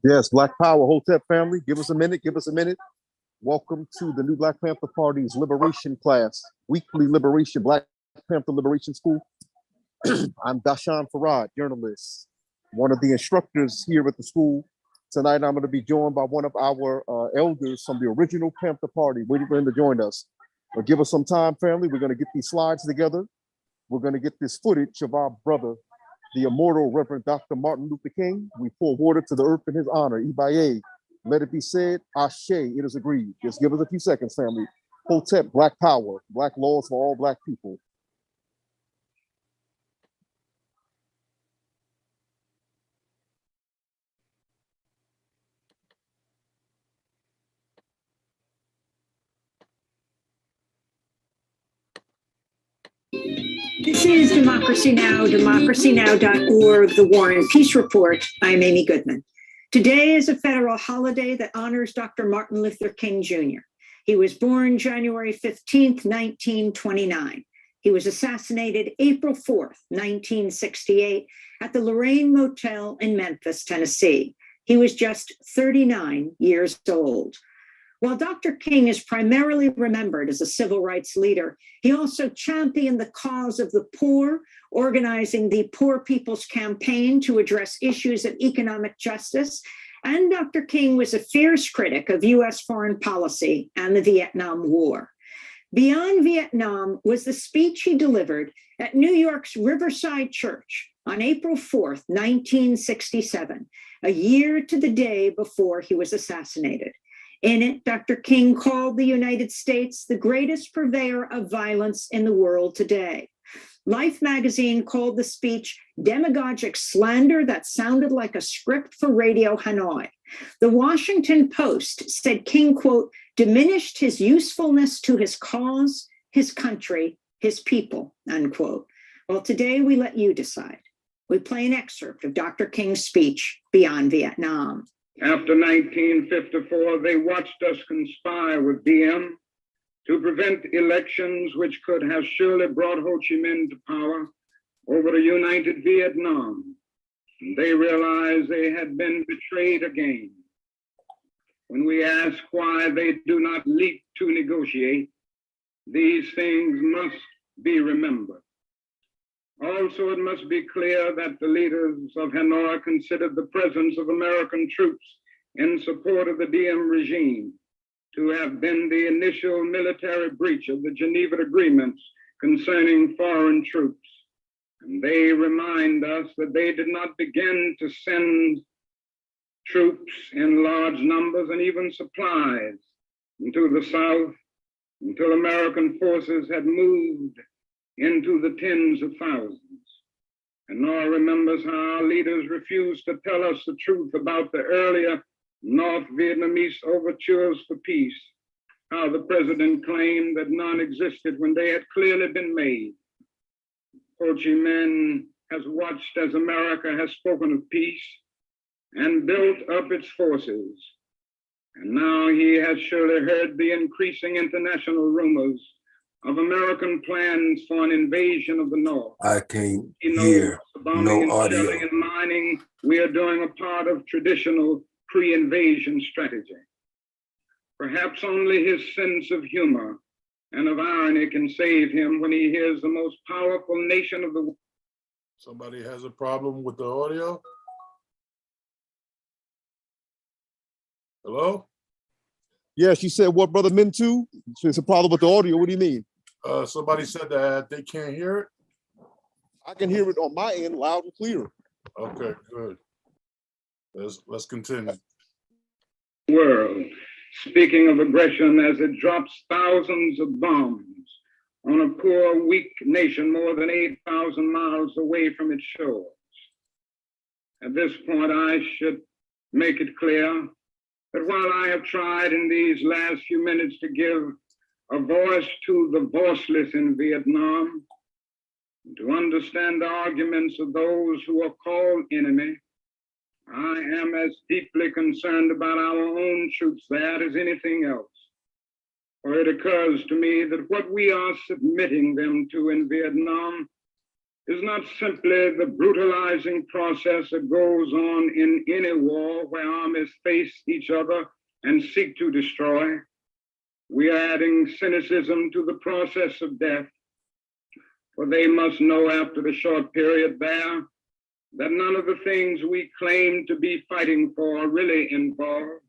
Yes, Black Power, Hotep family, give us a minute, give us a minute. Welcome to the new Black Panther Party's liberation class, weekly liberation, Black Panther Liberation School. I'm Dashan Farad, journalist, one of the instructors here at the school. Tonight, I'm going to be joined by one of our elders from the original Panther Party, waiting for him to join us. But give us some time, family. We're going to get these slides together. We're going to get this footage of our brother, the immortal Reverend Dr. Martin Luther King. We pour water to the earth in his honor. Ibaye. Let it be said, Ashe, it is agreed. Just give us a few seconds, family. Hotep, Black Power, Black laws for all Black people. This is Democracy Now!, democracynow.org, The War and Peace Report. I'm Amy Goodman. Today is a federal holiday that honors Dr. Martin Luther King Jr. He was born January 15th, 1929. He was assassinated April 4th, 1968, at the Lorraine Motel in Memphis, Tennessee. He was just 39 years old. While Dr. King is primarily remembered as a civil rights leader, he also championed the cause of the poor, organizing the Poor People's Campaign to address issues of economic justice. And Dr. King was a fierce critic of U.S. foreign policy and the Vietnam War. Beyond Vietnam was the speech he delivered at New York's Riverside Church on April 4th, 1967, a year to the day before he was assassinated. In it, Dr. King called the United States the greatest purveyor of violence in the world today. Life magazine called the speech demagogic slander that sounded like a script for Radio Hanoi. The Washington Post said King, quote, diminished his usefulness to his cause, his country, his people, unquote. Well, today we let you decide. We play an excerpt of Dr. King's speech, Beyond Vietnam. After 1954, they watched us conspire with DM to prevent elections which could have surely brought Ho Chi Minh to power over a united Vietnam. They realized they had been betrayed again. When we ask why they do not leap to negotiate, these things must be remembered. Also, it must be clear that the leaders of Hanoi considered the presence of American troops in support of the Diem regime to have been the initial military breach of the Geneva Agreements concerning foreign troops. And they remind us that they did not begin to send troops in large numbers and even supplies into the South until American forces had moved into the tens of thousands. And Nora remembers how our leaders refused to tell us the truth about the earlier North Vietnamese overtures for peace, how the president claimed that none existed when they had clearly been made. Ho Chi Minh has watched as America has spoken of peace and built up its forces. And now he has surely heard the increasing international rumors of American plans for an invasion of the North. I can't hear no audio. And mining, we are doing a part of traditional pre-invasion strategy. Perhaps only his sense of humor and of irony can save him when he hears the most powerful nation of the world. Somebody has a problem with the audio? Hello? Yeah, she said, what, Brother Mintu? It's a problem with the audio. What do you mean? Somebody said that they can't hear it. I can hear it on my end, loud and clear. Okay, good. Let's continue. World, speaking of aggression as it drops thousands of bombs on a poor, weak nation more than 8,000 miles away from its shores. At this point, I should make it clear that while I have tried in these last few minutes to give a voice to the voiceless in Vietnam, to understand the arguments of those who are called enemy, I am as deeply concerned about our own troops there as anything else. For it occurs to me that what we are submitting them to in Vietnam is not simply the brutalizing process that goes on in any war where armies face each other and seek to destroy. We are adding cynicism to the process of death, for they must know after the short period there that none of the things we claim to be fighting for are really involved.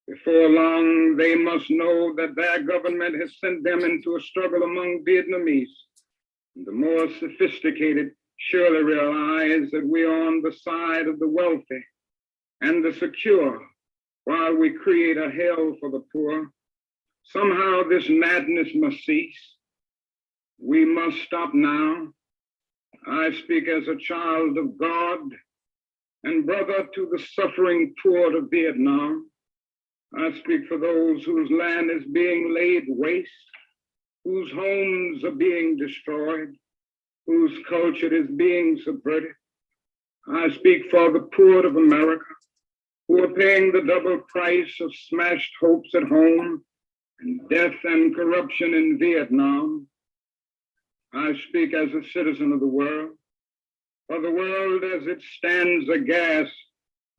Before long, they must know that their government has sent them into a struggle among Vietnamese. The more sophisticated surely realize that we are on the side of the wealthy and the secure while we create a hell for the poor. Somehow this madness must cease. We must stop now. I speak as a child of God and brother to the suffering poor of Vietnam. I speak for those whose land is being laid waste, whose homes are being destroyed, whose culture is being subverted. I speak for the poor of America, who are paying the double price of smashed hopes at home and death and corruption in Vietnam. I speak as a citizen of the world, for the world as it stands aghast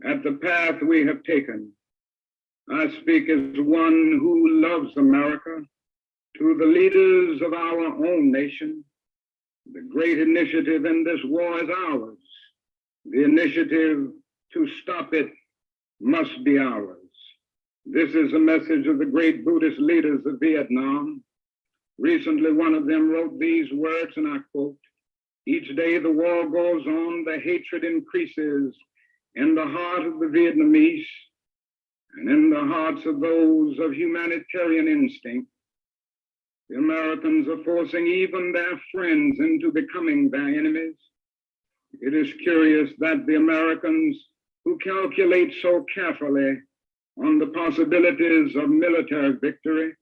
at the path we have taken. I speak as one who loves America, to the leaders of our own nation. The great initiative in this war is ours. The initiative to stop it must be ours. This is a message of the great Buddhist leaders of Vietnam. Recently, one of them wrote these words, and I quote, "Each day the war goes on, the hatred increases in the heart of the Vietnamese and in the hearts of those of humanitarian instinct. The Americans are forcing even their friends into becoming their enemies. It is curious that the Americans, who calculate so carefully on the possibilities of military victory,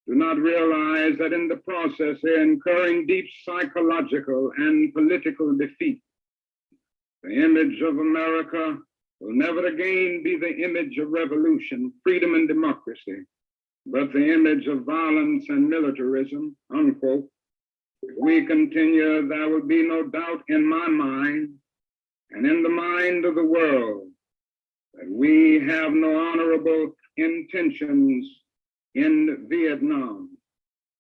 do not realize that in the process they're incurring deep psychological and political defeat. The image of America will never again be the image of revolution, freedom, and democracy, but the image of violence and militarism," unquote. If we continue, there will be no doubt in my mind and in the mind of the world that we have no honorable intentions in Vietnam.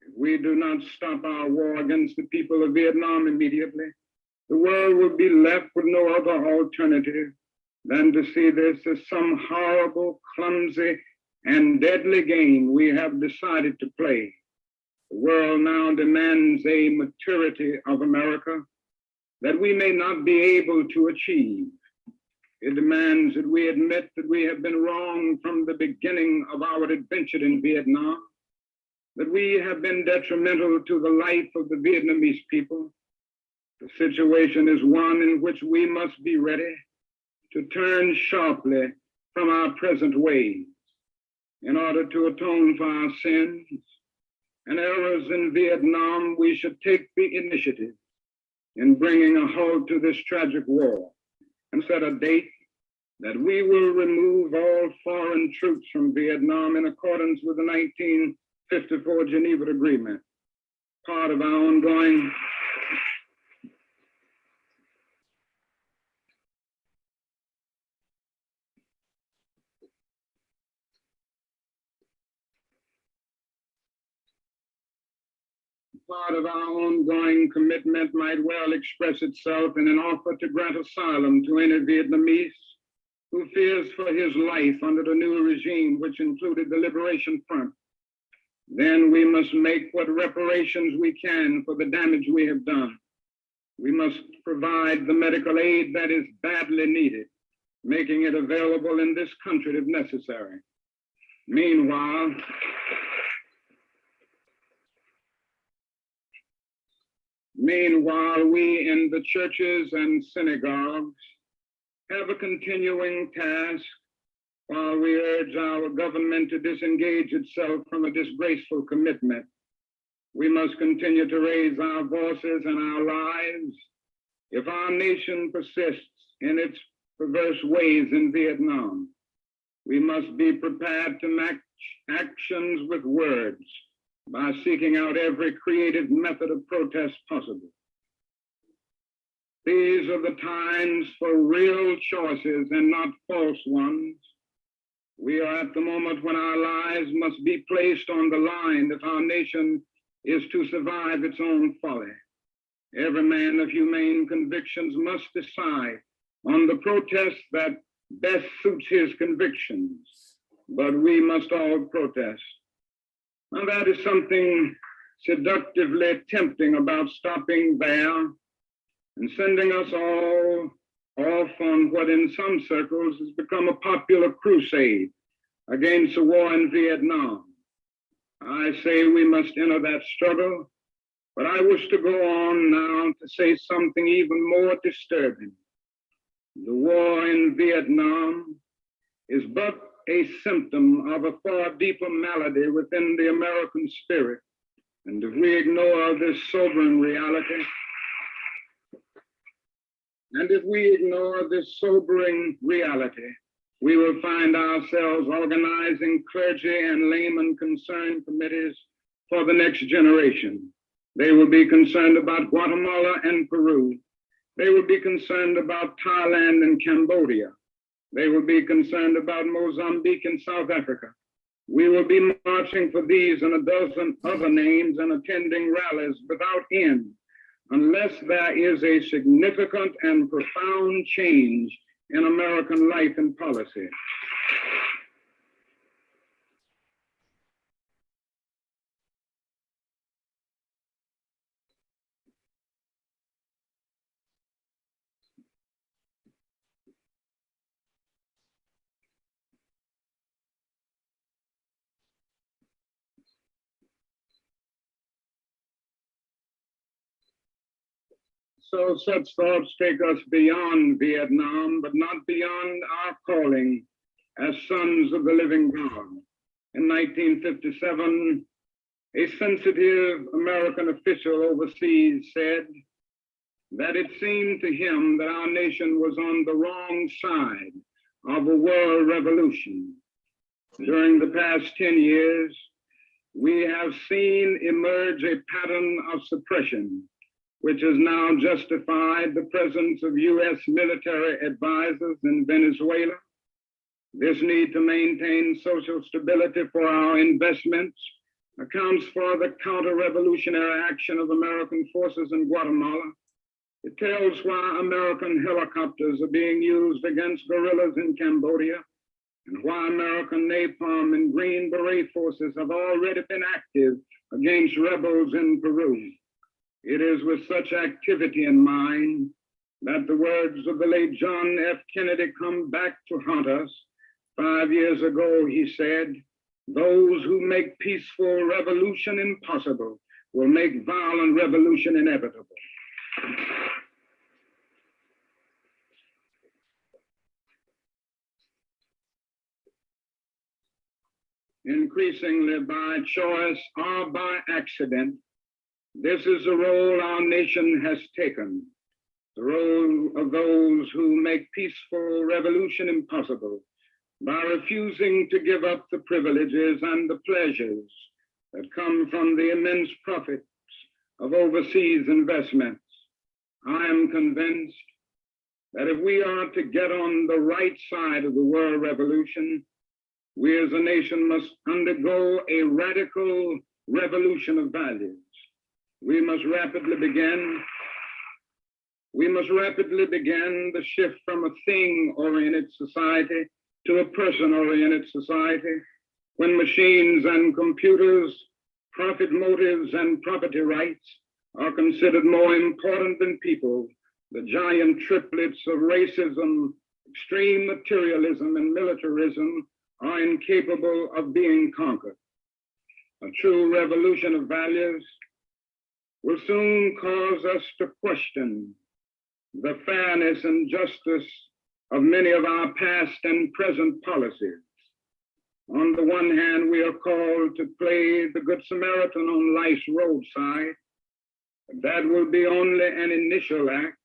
If we do not stop our war against the people of Vietnam immediately, the world will be left with no other alternative than to see this as some horrible, clumsy, and deadly game we have decided to play. The world now demands a maturity of America that we may not be able to achieve. It demands that we admit that we have been wrong from the beginning of our adventure in Vietnam, that we have been detrimental to the life of the Vietnamese people. The situation is one in which we must be ready to turn sharply from our present ways in order to atone for our sins and errors in Vietnam. We should take the initiative in bringing a halt to this tragic war and set a date that we will remove all foreign troops from Vietnam in accordance with the 1954 Geneva Agreement. Part of our ongoing commitment might well express itself in an offer to grant asylum to any Vietnamese who fears for his life under the new regime, which included the Liberation Front. Then we must make what reparations we can for the damage we have done. We must provide the medical aid that is badly needed, making it available in this country if necessary. Meanwhile, we in the churches and synagogues have a continuing task while we urge our government to disengage itself from a disgraceful commitment. We must continue to raise our voices and our lives. If our nation persists in its perverse ways in Vietnam, we must be prepared to match actions with words by seeking out every creative method of protest possible. These are the times for real choices and not false ones. We are at the moment when our lives must be placed on the line if our nation is to survive its own folly. Every man of humane convictions must decide on the protest that best suits his convictions, but we must all protest. Now that is something seductively tempting about stopping there and sending us all off on what in some circles has become a popular crusade against the war in Vietnam. I say we must enter that struggle, but I wish to go on now to say something even more disturbing. The war in Vietnam is but a symptom of a far deeper malady within the American spirit. And if we ignore this sobering reality, we will find ourselves organizing clergy and layman concern committees for the next generation. They will be concerned about Guatemala and Peru. They will be concerned about Thailand and Cambodia. They will be concerned about Mozambique and South Africa. We will be marching for these and a dozen other names and attending rallies without end, unless there is a significant and profound change in American life and policy. So such thoughts take us beyond Vietnam, but not beyond our calling as sons of the living God. In 1957, a sensitive American official overseas said that it seemed to him that our nation was on the wrong side of a world revolution. During the past 10 years, we have seen emerge a pattern of suppression, which has now justified the presence of U.S. military advisors in Venezuela. This need to maintain social stability for our investments accounts for the counter-revolutionary action of American forces in Guatemala. It tells why American helicopters are being used against guerrillas in Cambodia, and why American napalm and Green Beret forces have already been active against rebels in Peru. It is with such activity in mind that the words of the late John F. Kennedy come back to haunt us. 5 years ago, he said, "Those who make peaceful revolution impossible will make violent revolution inevitable." Increasingly by choice or by accident, this is the role our nation has taken, the role of those who make peaceful revolution impossible by refusing to give up the privileges and the pleasures that come from the immense profits of overseas investments. I am convinced that if we are to get on the right side of the world revolution, we as a nation must undergo a radical revolution of values. We must rapidly begin the shift from a thing-oriented society to a person-oriented society, when machines and computers, profit motives and property rights are considered more important than people. The giant triplets of racism, extreme materialism, and militarism are incapable of being conquered. A true revolution of values will soon cause us to question the fairness and justice of many of our past and present policies. On the one hand, we are called to play the Good Samaritan on life's roadside. That will be only an initial act.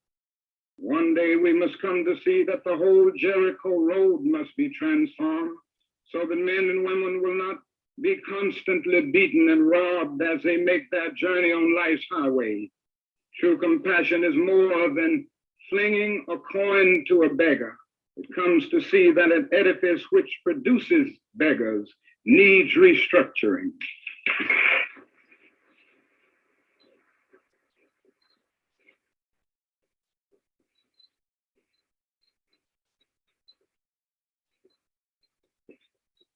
One day we must come to see that the whole Jericho road must be transformed so that men and women will not be constantly beaten and robbed as they make their journey on life's highway. True compassion is more than flinging a coin to a beggar. It comes to see that an edifice which produces beggars needs restructuring.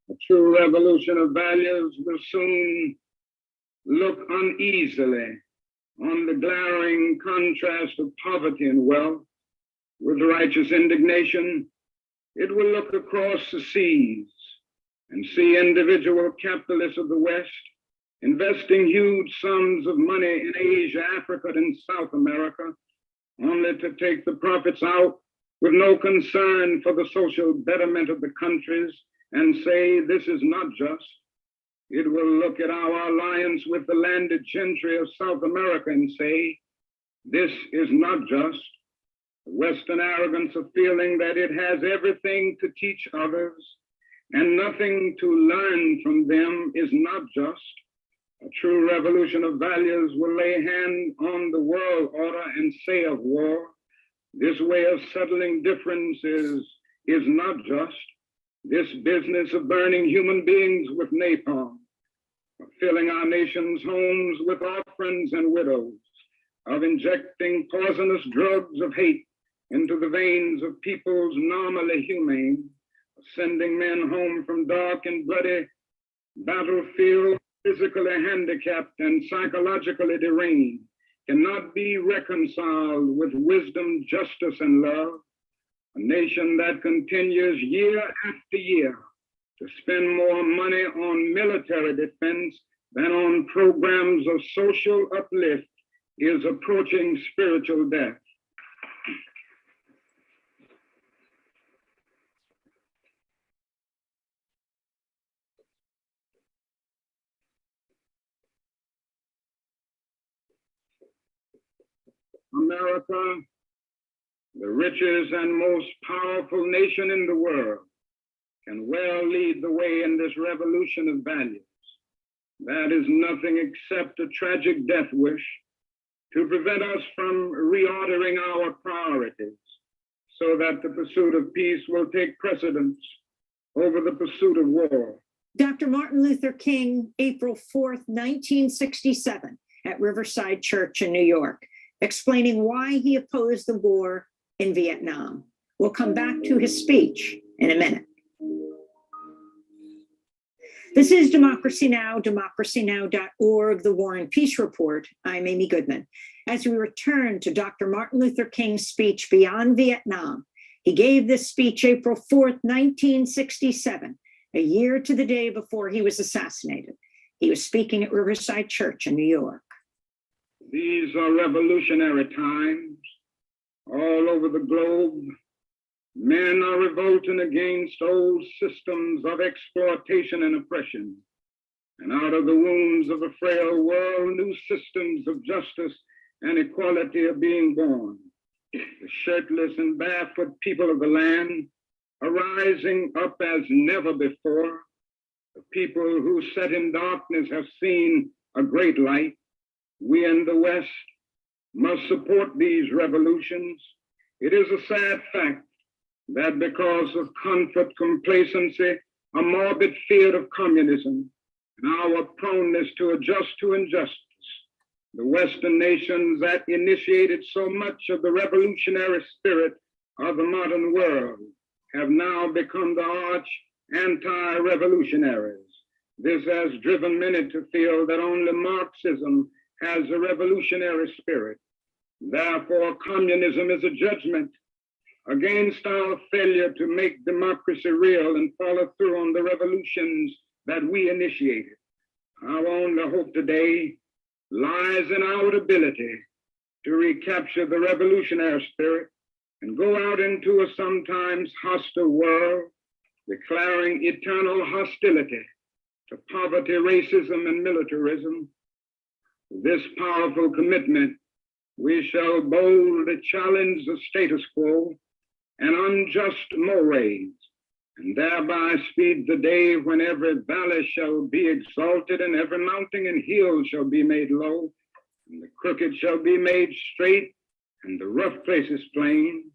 A true revolution of values will soon look uneasily on the glaring contrast of poverty and wealth. With righteous indignation, it will look across the seas and see individual capitalists of the West investing huge sums of money in Asia, Africa, and South America, only to take the profits out with no concern for the social betterment of the countries and say this is not just. It will look at our alliance with the landed gentry of South America and say, this is not just. The Western arrogance of feeling that it has everything to teach others and nothing to learn from them is not just. A true revolution of values will lay hand on the world order and say of war, this way of settling differences is not just. This business of burning human beings with napalm, of filling our nation's homes with orphans and widows, of injecting poisonous drugs of hate into the veins of peoples normally humane, of sending men home from dark and bloody battlefields, physically handicapped and psychologically deranged, cannot be reconciled with wisdom, justice, and love. A nation that continues year after year to spend more money on military defense than on programs of social uplift is approaching spiritual death. America, the richest and most powerful nation in the world, can well lead the way in this revolution of values. That is nothing except a tragic death wish to prevent us from reordering our priorities so that the pursuit of peace will take precedence over the pursuit of war. Dr. Martin Luther King, April 4th, 1967, at Riverside Church in New York, explaining why he opposed the war in Vietnam. We'll come back to his speech in a minute. This is Democracy Now!, democracynow.org, the War and Peace Report. I'm Amy Goodman. As we return to Dr. Martin Luther King's speech Beyond Vietnam, he gave this speech April 4th, 1967, a year to the day before he was assassinated. He was speaking at Riverside Church in New York. These are revolutionary times. All over the globe, men are revolting against old systems of exploitation and oppression. And out of the wombs of a frail world, new systems of justice and equality are being born. The shirtless and barefoot people of the land are rising up as never before. The people who sat in darkness have seen a great light. We in the West must support these revolutions. It is a sad fact that because of comfort, complacency, a morbid fear of communism, and our proneness to adjust to injustice, the Western nations that initiated so much of the revolutionary spirit of the modern world have now become the arch anti-revolutionaries. This has driven many to feel that only Marxism has a revolutionary spirit. Therefore, communism is a judgment against our failure to make democracy real and follow through on the revolutions that we initiated. Our only hope today lies in our ability to recapture the revolutionary spirit and go out into a sometimes hostile world, declaring eternal hostility to poverty, racism, and militarism. This powerful commitment, we shall boldly challenge the status quo and unjust mores, and thereby speed the day when every valley shall be exalted and every mountain and hill shall be made low, and the crooked shall be made straight, and the rough places plain.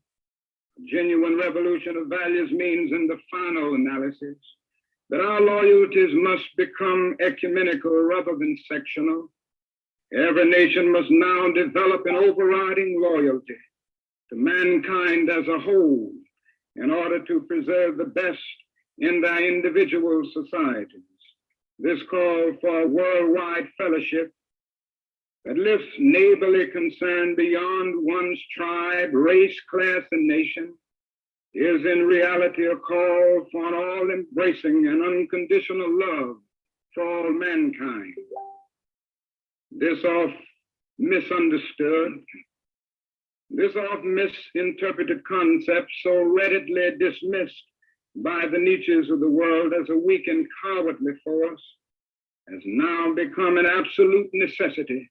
A genuine revolution of values means, in the final analysis, that our loyalties must become ecumenical rather than sectional. Every nation must now develop an overriding loyalty to mankind as a whole in order to preserve the best in their individual societies. This call for a worldwide fellowship that lifts neighborly concern beyond one's tribe, race, class, and nation is in reality a call for an all-embracing and unconditional love for all mankind. This oft misunderstood, this oft misinterpreted concept, so readily dismissed by the Nietzsches of the world as a weak and cowardly force, has now become an absolute necessity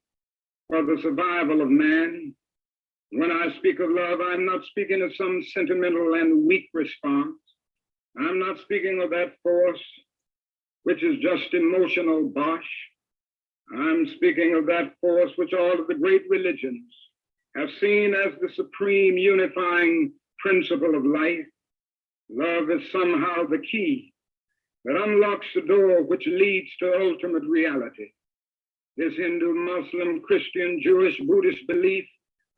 for the survival of man. When I speak of love, I'm not speaking of some sentimental and weak response. I'm not speaking of that force which is just emotional bosh. I'm speaking of that force which all of the great religions have seen as the supreme unifying principle of life. Love is somehow the key that unlocks the door which leads to ultimate reality. This Hindu, Muslim, Christian, Jewish, Buddhist belief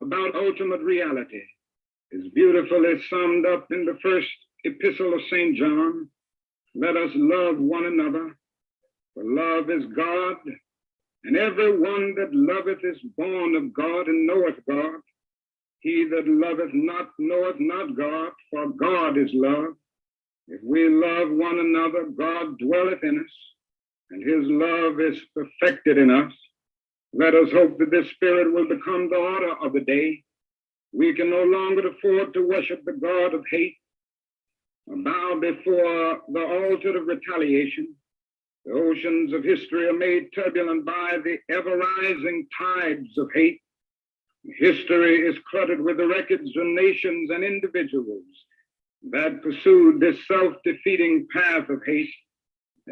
about ultimate reality is beautifully summed up in the first epistle of St. John. Let us love one another, for love is God, and every one that loveth is born of God and knoweth God. He that loveth not knoweth not God, for God is love. If we love one another, God dwelleth in us, and his love is perfected in us. Let us hope that this spirit will become the order of the day. We can no longer afford to worship the God of hate, or bow before the altar of retaliation. The oceans of history are made turbulent by the ever-rising tides of hate. History is cluttered with the records of nations and individuals that pursued this self-defeating path of hate.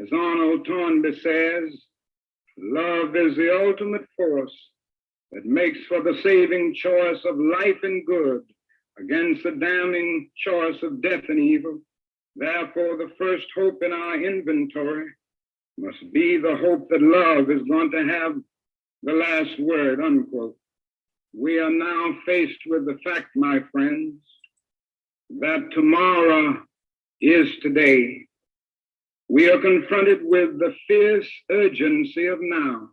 As Arnold Toynbee says, love is the ultimate force that makes for the saving choice of life and good against the damning choice of death and evil. Therefore, the first hope in our inventory must be the hope that love is going to have the last word, unquote. We are now faced with the fact, my friends, that tomorrow is today. We are confronted with the fierce urgency of now.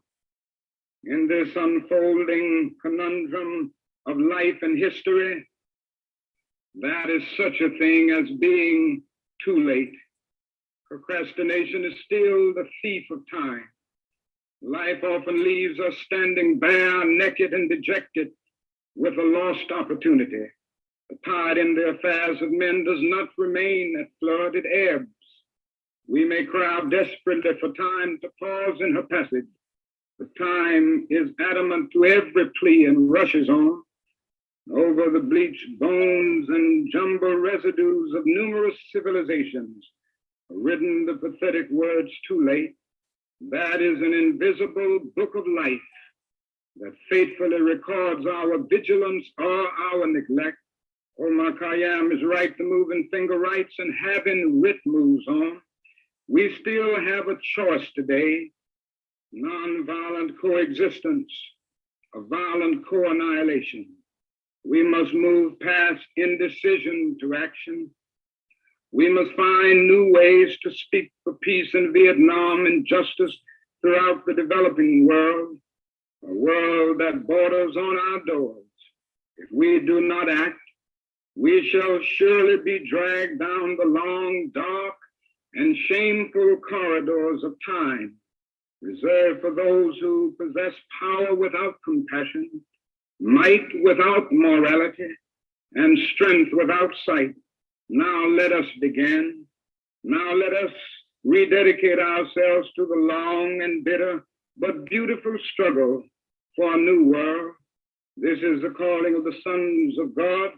In this unfolding conundrum of life and history, that is such a thing as being too late. Procrastination is still the thief of time. Life often leaves us standing bare, naked, and dejected with a lost opportunity. The tide in the affairs of men does not remain at flood, it ebbs. We may cry out desperately for time to pause in her passage, but time is adamant to every plea and rushes on. Over the bleached bones and jumbled residues of numerous civilizations are written the pathetic words, too late. That is an invisible book of life that faithfully records our vigilance or our neglect. Omar Khayyam is right, the moving finger writes, and having writ moves on. We still have a choice today, nonviolent coexistence, a violent co-annihilation. We must move past indecision to action. We must find new ways to speak for peace in Vietnam and justice throughout the developing world, a world that borders on our doors. If we do not act, we shall surely be dragged down the long, dark, and shameful corridors of time, reserved for those who possess power without compassion, might without morality, and strength without sight. Now let us begin. Now let us rededicate ourselves to the long and bitter but beautiful struggle for a new world. This is the calling of the sons of God,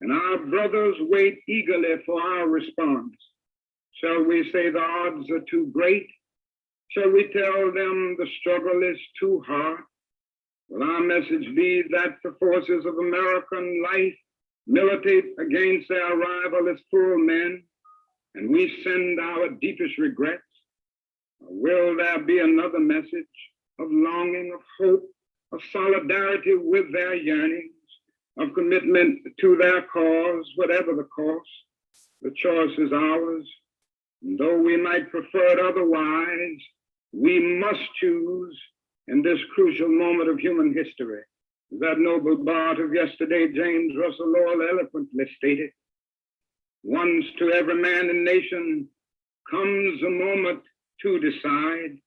and our brothers wait eagerly for our response. Shall we say the odds are too great? Shall we tell them the struggle is too hard? Will our message be that the forces of American life militate against their arrival as full men, and we send our deepest regrets? Or will there be another message of longing, of hope, of solidarity with their yearnings, of commitment to their cause, whatever the cost? The choice is ours. And though we might prefer it otherwise, we must choose in this crucial moment of human history. That noble bard of yesterday, James Russell Lowell, eloquently stated, once to every man and nation comes a moment to decide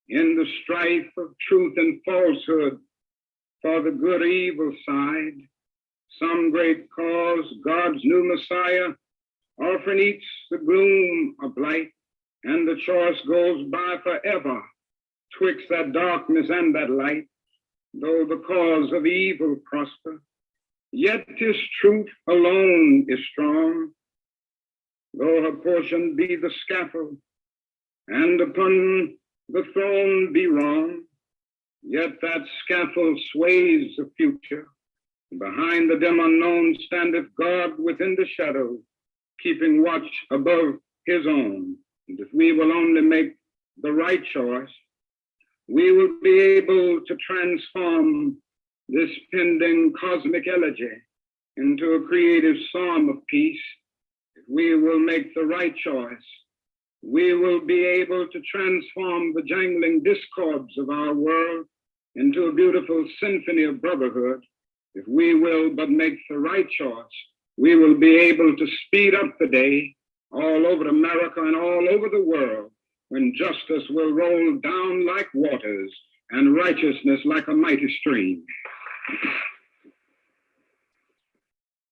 in the strife of truth and falsehood for the good or evil side. Some great cause, God's new Messiah, often eats the gloom of light, and the choice goes by forever twixt that darkness and that light. Though the cause of evil prosper, yet his truth alone is strong. Though her portion be the scaffold, and upon the throne be wrong, yet that scaffold sways the future. Behind the dim unknown standeth God within the shadow, keeping watch above his own. And if we will only make the right choice, we will be able to transform this pending cosmic elegy into a creative psalm of peace. If we will make the right choice, we will be able to transform the jangling discords of our world into a beautiful symphony of brotherhood. If we will but make the right choice, we will be able to speed up the day all over America and all over the world, when justice will roll down like waters and righteousness like a mighty stream.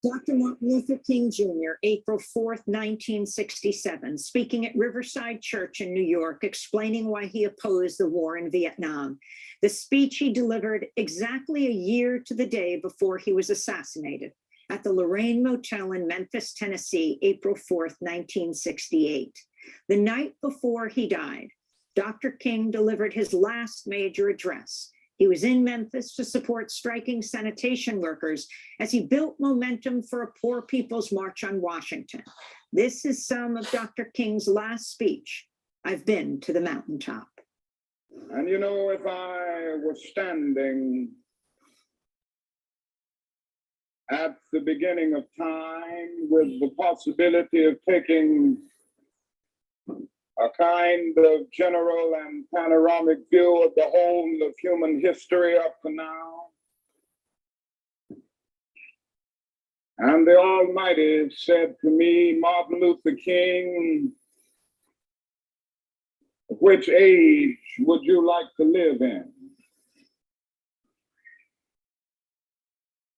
Dr. Martin Luther King Jr., April 4th, 1967, speaking at Riverside Church in New York, explaining why he opposed the war in Vietnam. The speech he delivered exactly a year to the day before he was assassinated at the Lorraine Motel in Memphis, Tennessee, April 4th, 1968. The night before he died, Dr. King delivered his last major address. He was in Memphis to support striking sanitation workers as he built momentum for a Poor People's March on Washington. This is some of Dr. King's last speech. I've been to the mountaintop. And you know, if I was standing at the beginning of time with the possibility of taking a kind of general and panoramic view of the whole of human history up to now, and the Almighty said to me, Martin Luther King, which age would you like to live in?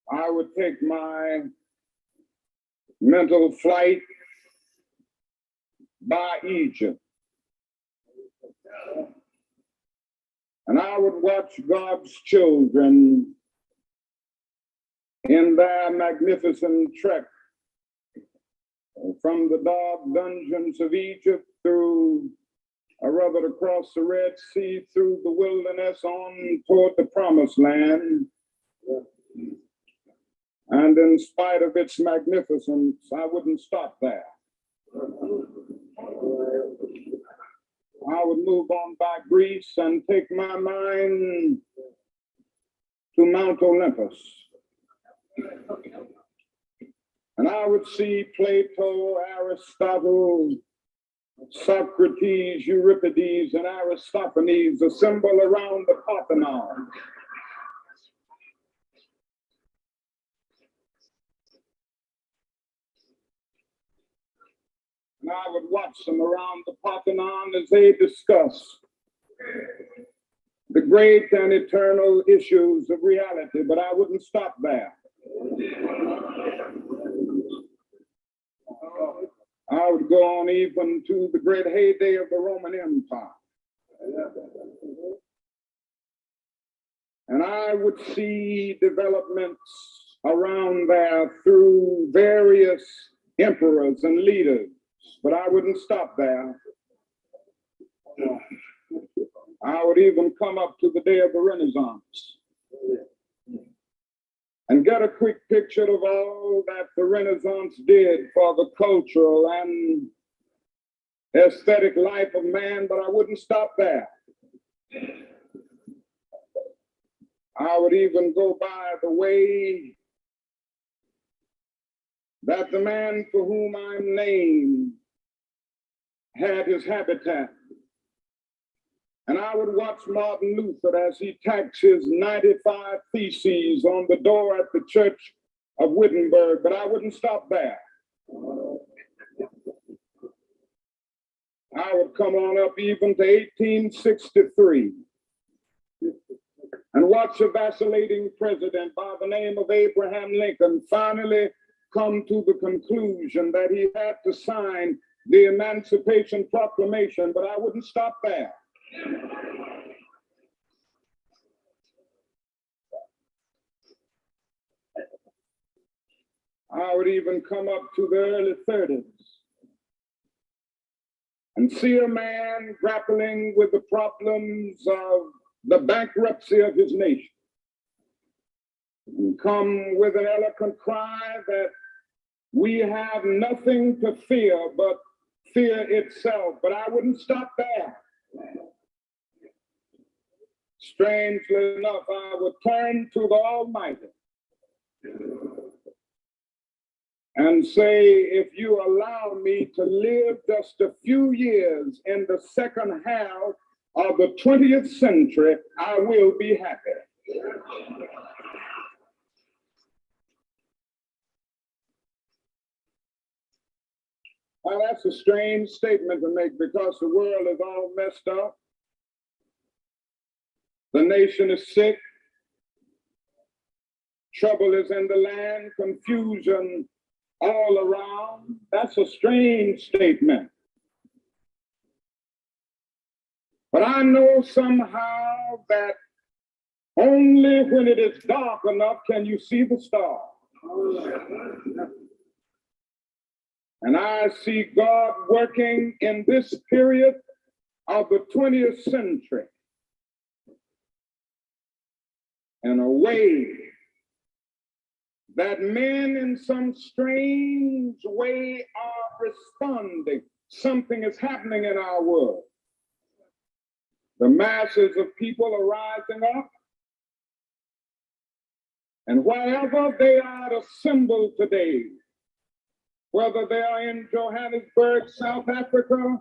I would take my mental flight by Egypt, and I would watch God's children in their magnificent trek from the dark dungeons of Egypt through, or rather across the Red Sea, through the wilderness on toward the Promised Land. And in spite of its magnificence, I wouldn't stop there. I would move on by Greece and take my mind to Mount Olympus. And I would see Plato, Aristotle, Socrates, Euripides, and Aristophanes assemble around the Parthenon. And I would watch them around the Parthenon as they discuss the great and eternal issues of reality, but I wouldn't stop there. I would go on even to the great heyday of the Roman Empire. And I would see developments around there through various emperors and leaders, but I wouldn't stop there. I would even come up to the day of the Renaissance. and get a quick picture of all that the Renaissance did for the cultural and aesthetic life of man, but I wouldn't stop there. I would even go by the way that the man for whom I'm named had his habitat. And I would watch Martin Luther as he tacks his 95 Theses on the door at the Church of Wittenberg, but I wouldn't stop there. I would come on up even to 1863 and watch a vacillating president by the name of Abraham Lincoln finally come to the conclusion that he had to sign the Emancipation Proclamation, but I wouldn't stop there. I would even come up to the early 30s and see a man grappling with the problems of the bankruptcy of his nation, and come with an eloquent cry that we have nothing to fear but fear itself. But I wouldn't stop there. Strangely enough, I would turn to the Almighty and say, if you allow me to live just a few years in the second half of the 20th century, I will be happy. Now, that's a strange statement to make because the world is all messed up. The nation is sick. Trouble is in the land, confusion all around. That's a strange statement. But I know somehow that only when it is dark enough can you see the stars. And I see God working in this period of the 20th century in a way that men in some strange way are responding. Something is happening in our world. The masses of people are rising up, and wherever they are assembled today, whether they are in Johannesburg, South Africa,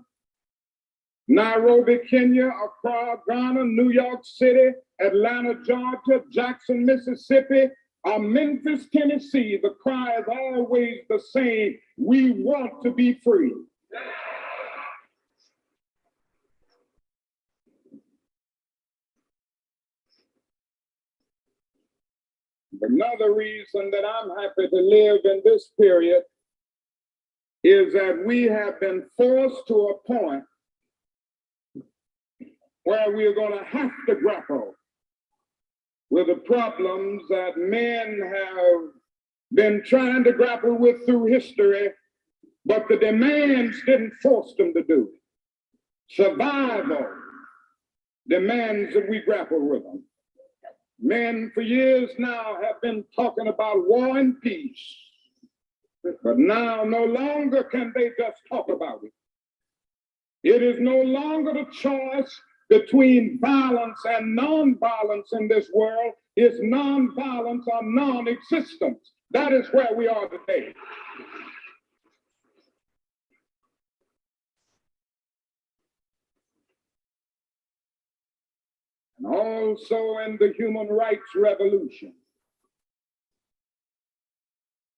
Nairobi, Kenya, Accra, Ghana, New York City, Atlanta, Georgia, Jackson, Mississippi, or Memphis, Tennessee, the cry is always the same: we want to be free. Another reason that I'm happy to live in this period is that we have been forced to a point where we're going to have to grapple with the problems that men have been trying to grapple with through history, but the demands didn't force them to do it. Survival demands that we grapple with them. Men for years now have been talking about war and peace, but now no longer can they just talk about it. It is no longer the choice between violence and non-violence in this world. It's non-violence or non-existence. That is where we are today. And also in the human rights revolution,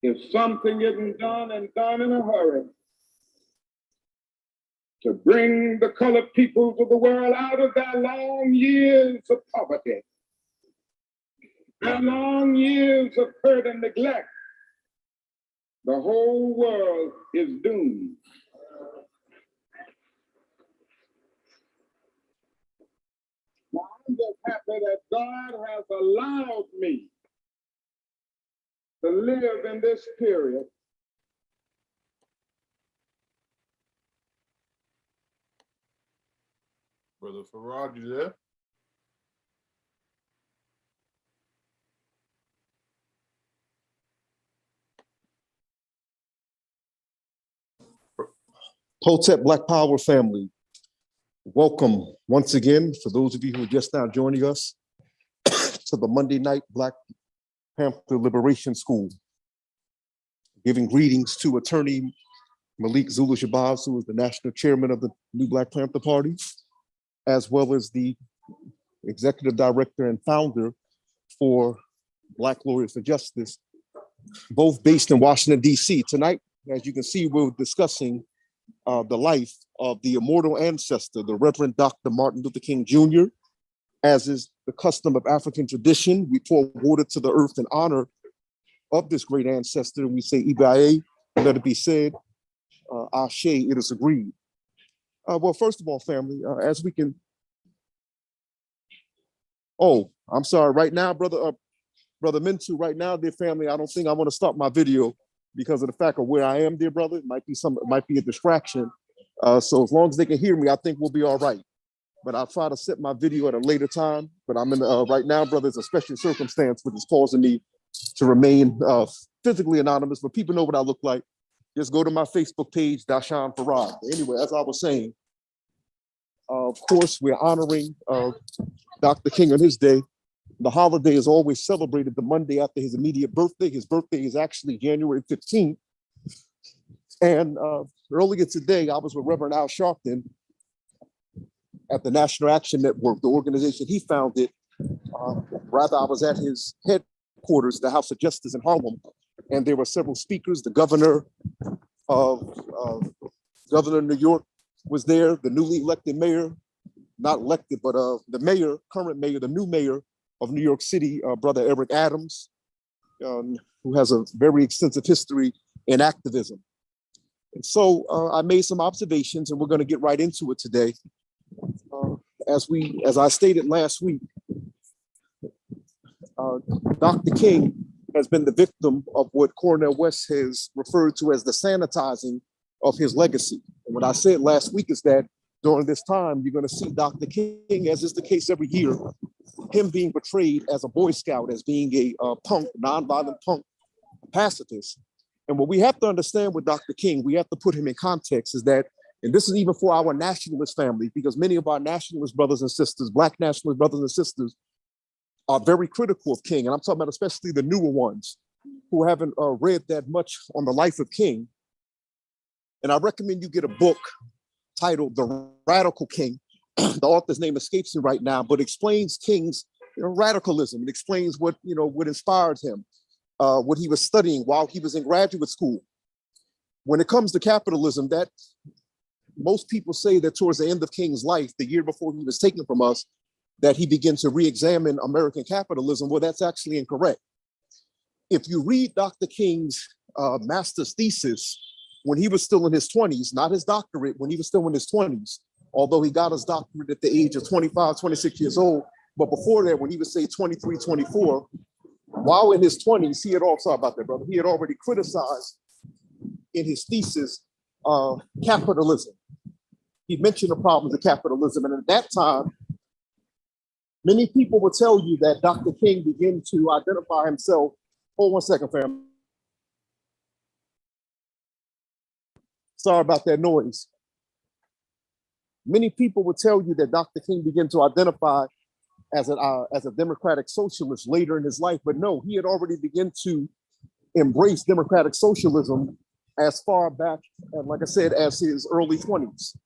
if something isn't done and done in a hurry to bring the colored peoples of the world out of their long years of poverty, their long years of hurt and neglect, the whole world is doomed. Now, I'm just happy that God has allowed me to live in this period Brother Farad, you there? Hotep Black Power family, welcome once again for those of you who are just now joining us to the Monday night Black Panther Liberation School. Giving greetings to attorney Malik Zulu Shabazz, who is the national chairman of the New Black Panther Party, as well as the executive director and founder for Black Lawyers for Justice, both based in Washington, D.C. Tonight, as you can see, we're discussing the life of the immortal ancestor, the Reverend Dr. Martin Luther King Jr. As is the custom of African tradition, we pour water to the earth in honor of this great ancestor, and we say, Ibae, let it be said, Ashe, it is agreed. Well, first of all, family, as we can, oh, I'm sorry, right now, Brother Mintu, right now, dear family, I don't think I want to start my video because of the fact of where I am, dear brother. It might be a distraction. So as long as they can hear me, I think we'll be all right. But I'll try to set my video at a later time. But I'm in right now, brother, it's a special circumstance which is causing me to remain physically anonymous, but people know what I look like. Just go to my Facebook page, Dashan Farad. Anyway, as I was saying, of course, we're honoring Dr. King on his day. The holiday is always celebrated the Monday after his immediate birthday. His birthday is actually January 15th. And earlier today, I was with Reverend Al Sharpton at the National Action Network, the organization he founded. Rather, I was at his headquarters, the House of Justice in Harlem, and there were several speakers. The governor of New York was there, the newly elected mayor, not elected, but the mayor, current mayor, the new mayor of New York City, Brother Eric Adams, who has a very extensive history in activism. And so I made some observations, and we're going to get right into it today. As I stated last week, Dr. King has been the victim of what Cornel West has referred to as the sanitizing of his legacy. And what I said last week is that during this time, you're going to see Dr. King, as is the case every year, him being portrayed as a Boy Scout, as being a punk, nonviolent punk pacifist. And what we have to understand with Dr. King, we have to put him in context, is that, and this is even for our nationalist family, because many of our nationalist brothers and sisters, Black nationalist brothers and sisters, are very critical of King. And I'm talking about especially the newer ones who haven't read that much on the life of King. And I recommend you get a book titled The Radical King. The author's name escapes me right now, but explains King's radicalism. It explains what inspired him, what he was studying while he was in graduate school. When it comes to capitalism, that most people say that towards the end of King's life, the year before he was taken from us, that he began to re-examine American capitalism. Well, that's actually incorrect. If you read Dr. King's master's thesis when he was still in his 20s, not his doctorate, when he was still in his 20s, although he got his doctorate at the age of 25, 26 years old, but before that, when he was, say, 23, 24, while in his 20s, he had already criticized in his thesis capitalism. He mentioned the problems of capitalism, and at that time, many people will tell you that Dr. King began to identify himself. Hold 1 second, fam. Sorry about that noise. Many people will tell you that Dr. King began to identify as a democratic socialist later in his life, but no, he had already begun to embrace democratic socialism as far back, like I said, as his early 20s.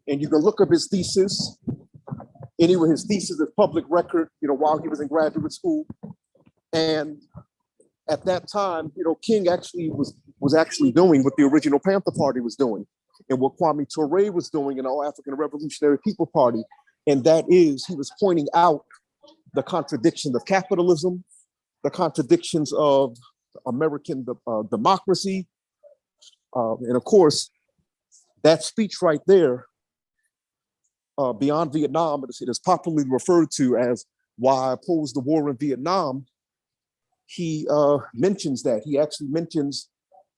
And you can look up his thesis. Anyway, his thesis is public record, while he was in graduate school. And at that time, King actually was actually doing what the original Panther Party was doing and what Kwame Ture was doing in All African Revolutionary People Party. And that is, he was pointing out the contradictions of capitalism, the contradictions of American democracy. And of course, that speech right there, Beyond Vietnam, it is popularly referred to as Why I Oppose the War in Vietnam. He mentions that. He actually mentions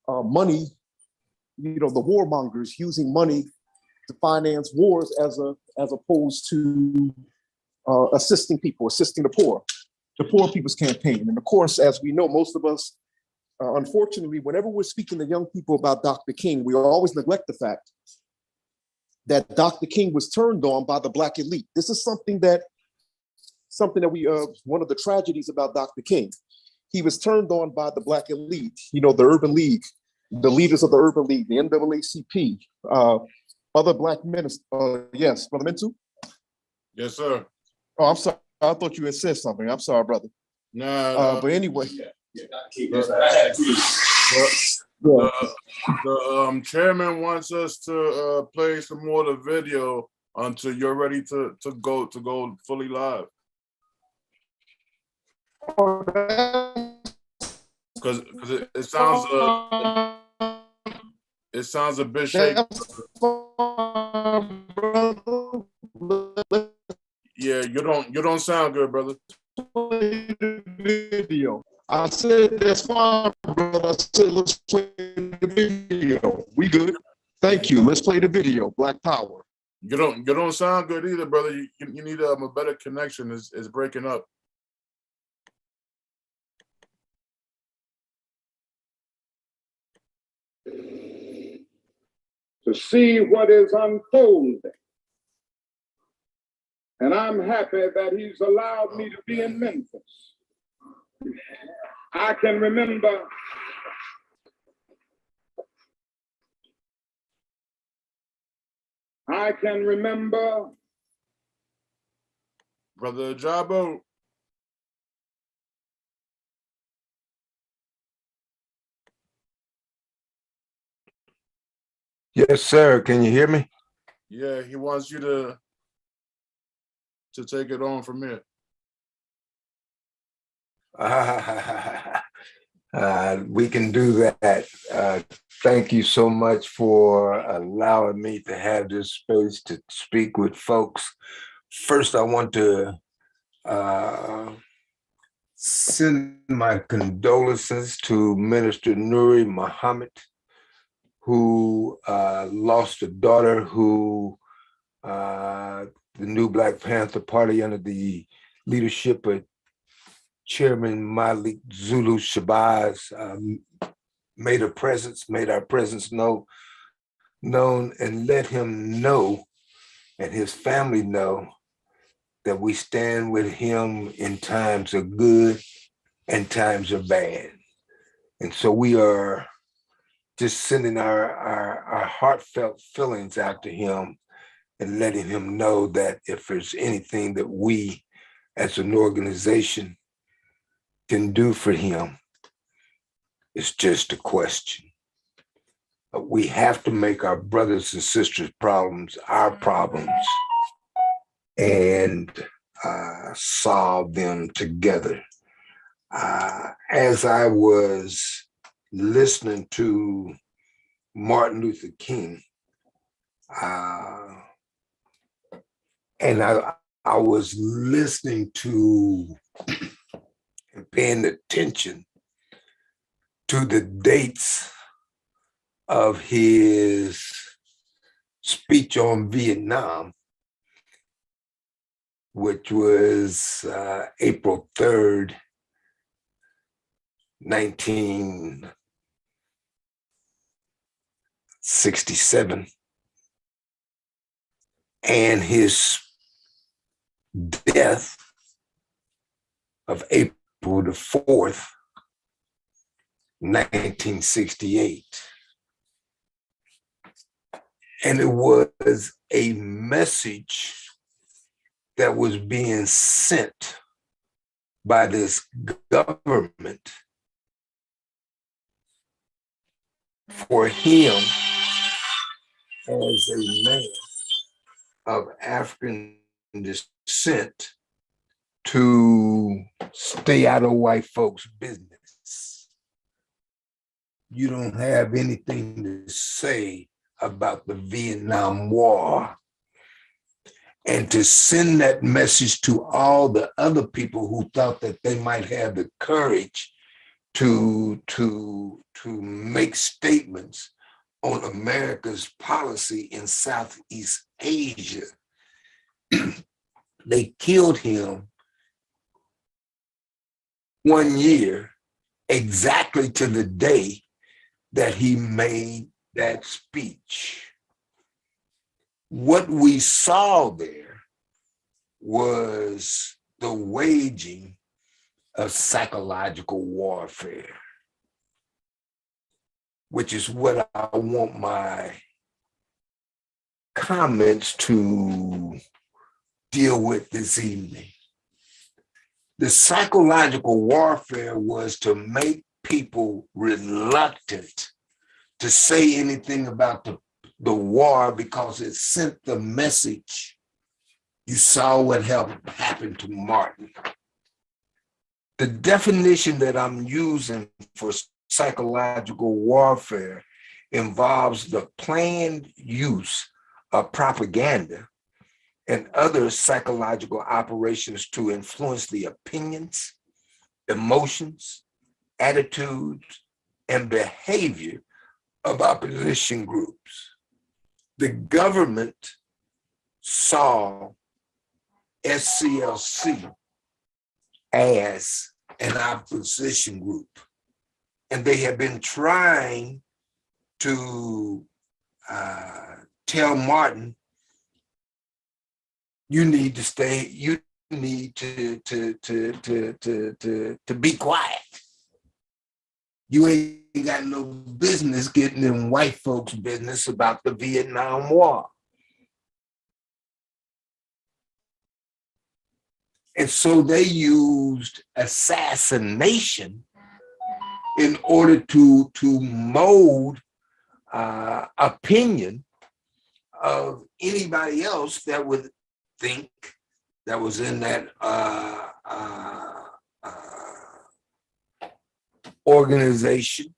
money, the warmongers using money to finance wars as opposed to assisting people, assisting the Poor People's Campaign. And of course, as we know, most of us, unfortunately, whenever we're speaking to young people about Dr. King, we always neglect the fact that Dr. King was turned on by the Black elite. This is something that we one of the tragedies about Dr. King. He was turned on by the Black elite, the Urban League, the leaders of the Urban League, the NAACP, other Black ministers. Yes, Brother Mintu? Yes, sir. Oh, I'm sorry. I thought you had said something. I'm sorry, brother. Nah, But anyway. the chairman wants us to play some more of the video until you're ready to go fully live. Because it sounds a bit shaky. Yeah, you don't sound good, brother. Video. I said that's fine, brother. I said let's play the video. We good. Thank you. Let's play the video. Black Power. You don't sound good either, brother. You need a better connection. It's breaking up. To see what is unfolding. And I'm happy that he's allowed me to be in Memphis. I can remember Brother Jabo. Yes, sir. Can you hear me? Yeah, he wants you to take it on from here. We can do that. Thank you so much for allowing me to have this space to speak with folks. First, I want to send my condolences to Minister Nuri Muhammad, who lost a daughter who the new Black Panther Party under the leadership of Chairman Malik Zulu Shabazz made our presence known, and let him know and his family know that we stand with him in times of good and times of bad. And so we are just sending our heartfelt feelings out to him and letting him know that if there's anything that we as an organization can do for him, it's just a question. We have to make our brothers and sisters' problems our problems and solve them together. As I was listening to Martin Luther King, and I was listening to and paying attention to the dates of his speech on Vietnam, which was April 3rd, 1967, and his death of April the 4th, 1968. And it was a message that was being sent by this government for him as a man of African descent to stay out of white folks' business. You don't have anything to say about the Vietnam War. And to send that message to all the other people who thought that they might have the courage to make statements on America's policy in Southeast Asia. They killed him 1 year exactly to the day that he made that speech. what we saw there was the waging of psychological warfare, which is what I want my comments to deal with this evening. The psychological warfare was to make people reluctant to say anything about the war because it sent the message. You saw what happened to Martin. The definition that I'm using for psychological warfare involves the planned use of propaganda and other psychological operations to influence the opinions, emotions, attitudes, and behavior of opposition groups. The government saw SCLC as an opposition group, and they have been trying to tell Martin, you need to stay, you need to be quiet. You ain't got no business getting in white folks' business about the Vietnam War. And so they used assassination in order to mold opinion of anybody else that would think that was in that organization.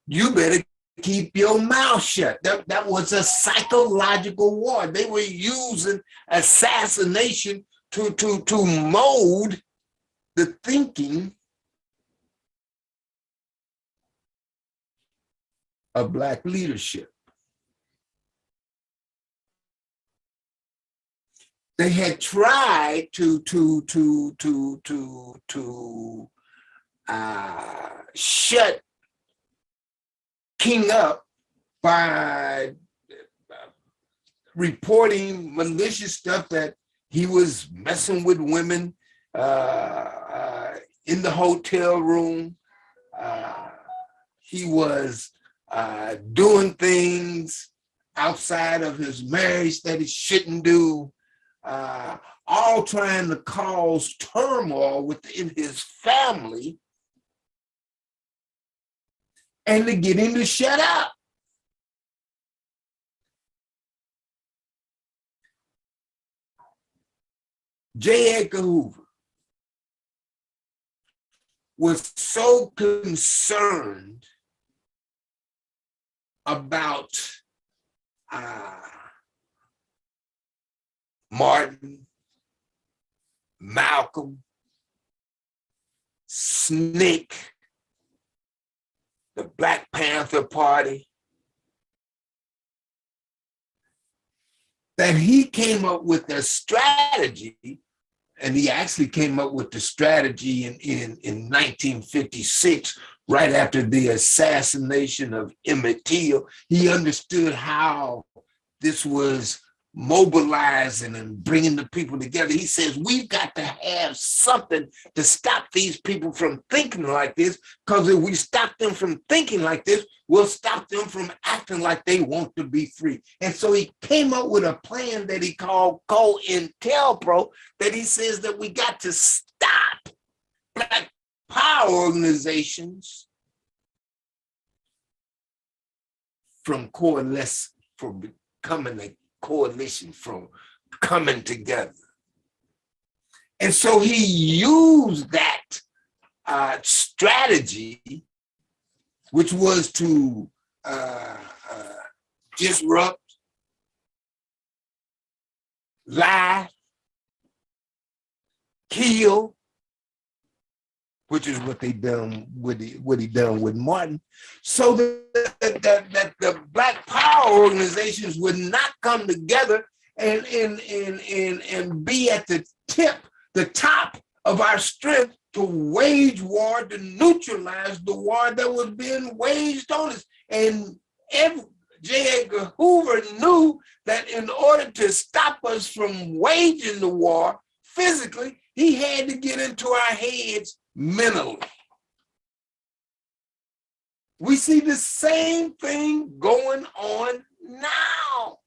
You better keep your mouth shut. That was a psychological war. They were using assassination to mold the thinking of Black leadership. They had tried to shut King up by reporting malicious stuff that he was messing with women in the hotel room. He was doing things outside of his marriage that he shouldn't do, all trying to cause turmoil within his family and to get him to shut up. J. Edgar Hoover was so concerned about Martin, Malcolm, SNCC, the Black Panther Party, that he came up with a strategy, and he actually came up with the strategy in 1956, right after the assassination of Emmett Till. He understood how this was mobilizing and bringing the people together. He says, we've got to have something to stop these people from thinking like this, because if we stop them from thinking like this, we'll stop them from acting like they want to be free. And so he came up with a plan that he called COINTELPRO, that he says that we got to stop Black power organizations from coalescing, from becoming a coalition, from coming together. And so he used that strategy, which was to disrupt, lie, kill, which is what he done with Martin, so that the Black Power organizations would not come together and be at the top of our strength to wage war, to neutralize the war that was being waged on us. And J. Edgar Hoover knew that in order to stop us from waging the war physically, he had to get into our heads mentally. We see the same thing going on now.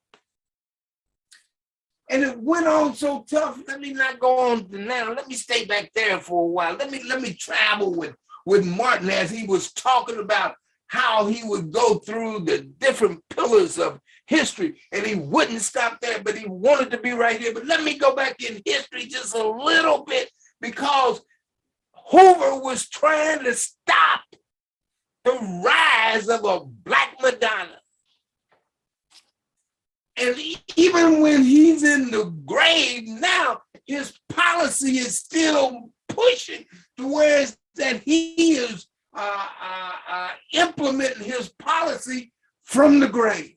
And it went on so tough. Let me not go on to now. Let me stay back there for a while. Let me travel with Martin as he was talking about how he would go through the different pillars of history, and he wouldn't stop there, but he wanted to be right here. But let me go back in history just a little bit, because Hoover was trying to stop the rise of a Black Madonna. And even when he's in the grave now, his policy is still pushing to where it's that he is implementing his policy from the grave.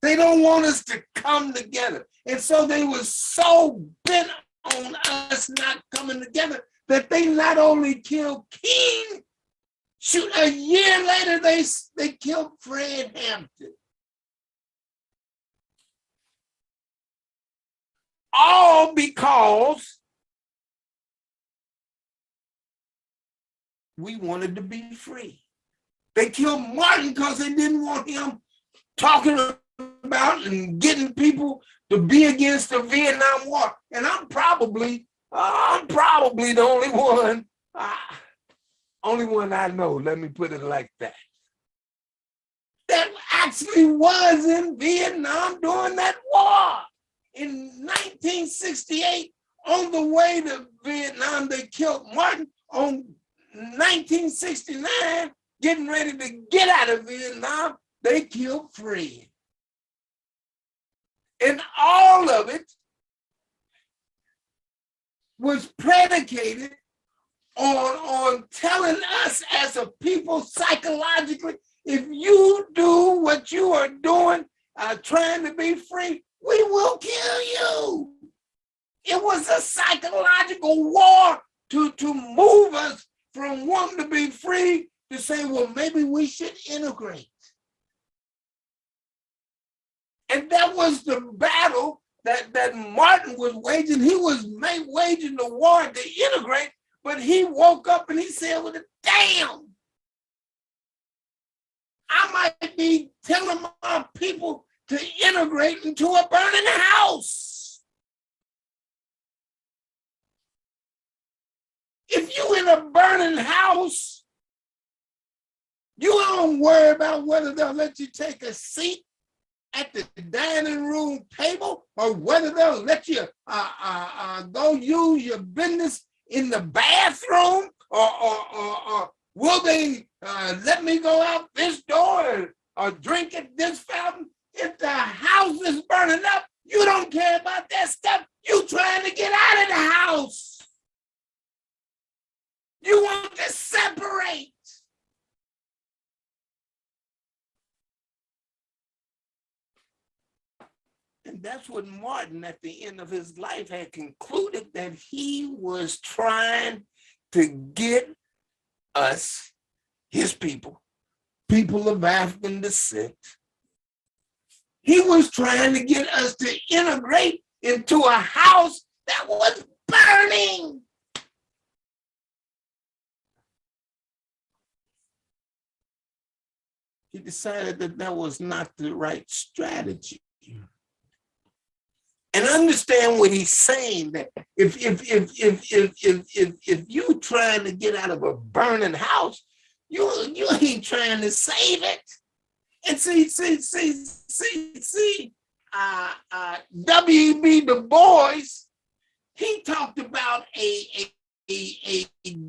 They don't want us to come together. And so they were so bent on us not coming together that they not only killed King, shoot, a year later, they killed Fred Hampton. All because we wanted to be free. They killed Martin because they didn't want him talking about and getting people to be against the Vietnam War. And I'm probably the only one I know, let me put it like that actually was in Vietnam during that war. In 1968, on the way to Vietnam, they killed Martin. On 1969, getting ready to get out of Vietnam, they killed Fred. And all of it was predicated on telling us as a people psychologically, if you do what you are doing, trying to be free, we will kill you. It was a psychological war to move us from wanting to be free to say, well, maybe we should integrate. And that was the battle that Martin was waging. He was waging the war to integrate, but he woke up and he said, well, damn, I might be telling my people to integrate into a burning house. If you in a burning house, you don't worry about whether they'll let you take a seat at the dining room table or whether they'll let you go use your business in the bathroom or will they let me go out this door or drink at this fountain? If the house is burning up, you don't care about that stuff. You trying to get out of the house. You want to separate. And that's what Martin, at the end of his life, had concluded, that he was trying to get us, his people of African descent, he was trying to get us to integrate into a house that was burning. He decided that that was not the right strategy. And understand what he's saying, that if you trying to get out of a burning house, you ain't trying to save it. And see, W.B. Du Bois, he talked about a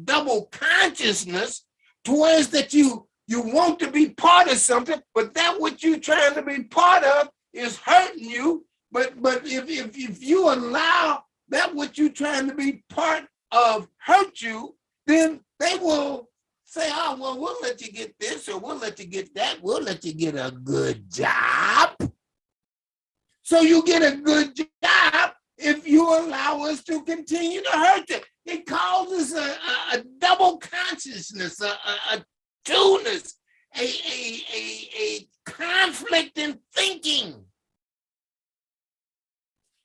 double consciousness, towards that you want to be part of something, but that what you're trying to be part of is hurting you. But if you allow that what you're trying to be part of hurt you, then they will say, oh, well, we'll let you get this, or we'll let you get that. We'll let you get a good job. So you get a good job if you allow us to continue to hurt them. It causes a double consciousness, a two-ness. a conflict in thinking.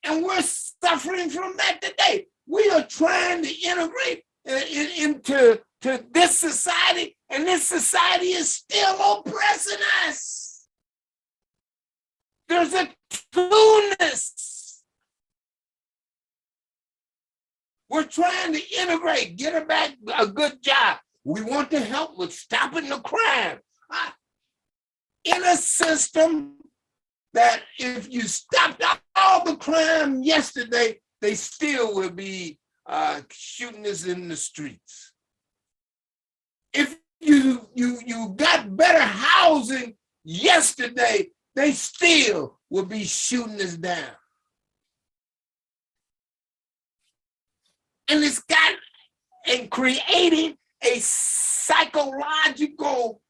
And we're suffering from that today. We are trying to integrate into this society, and this society is still oppressing us. There's a two-ness. We're trying to integrate, get her back a good job. We want to help with stopping the crime. In a system that if you stopped all the crime yesterday, they still will be shooting us in the streets. If you got better housing yesterday, they still will be shooting us down. And it's got and creating a psychological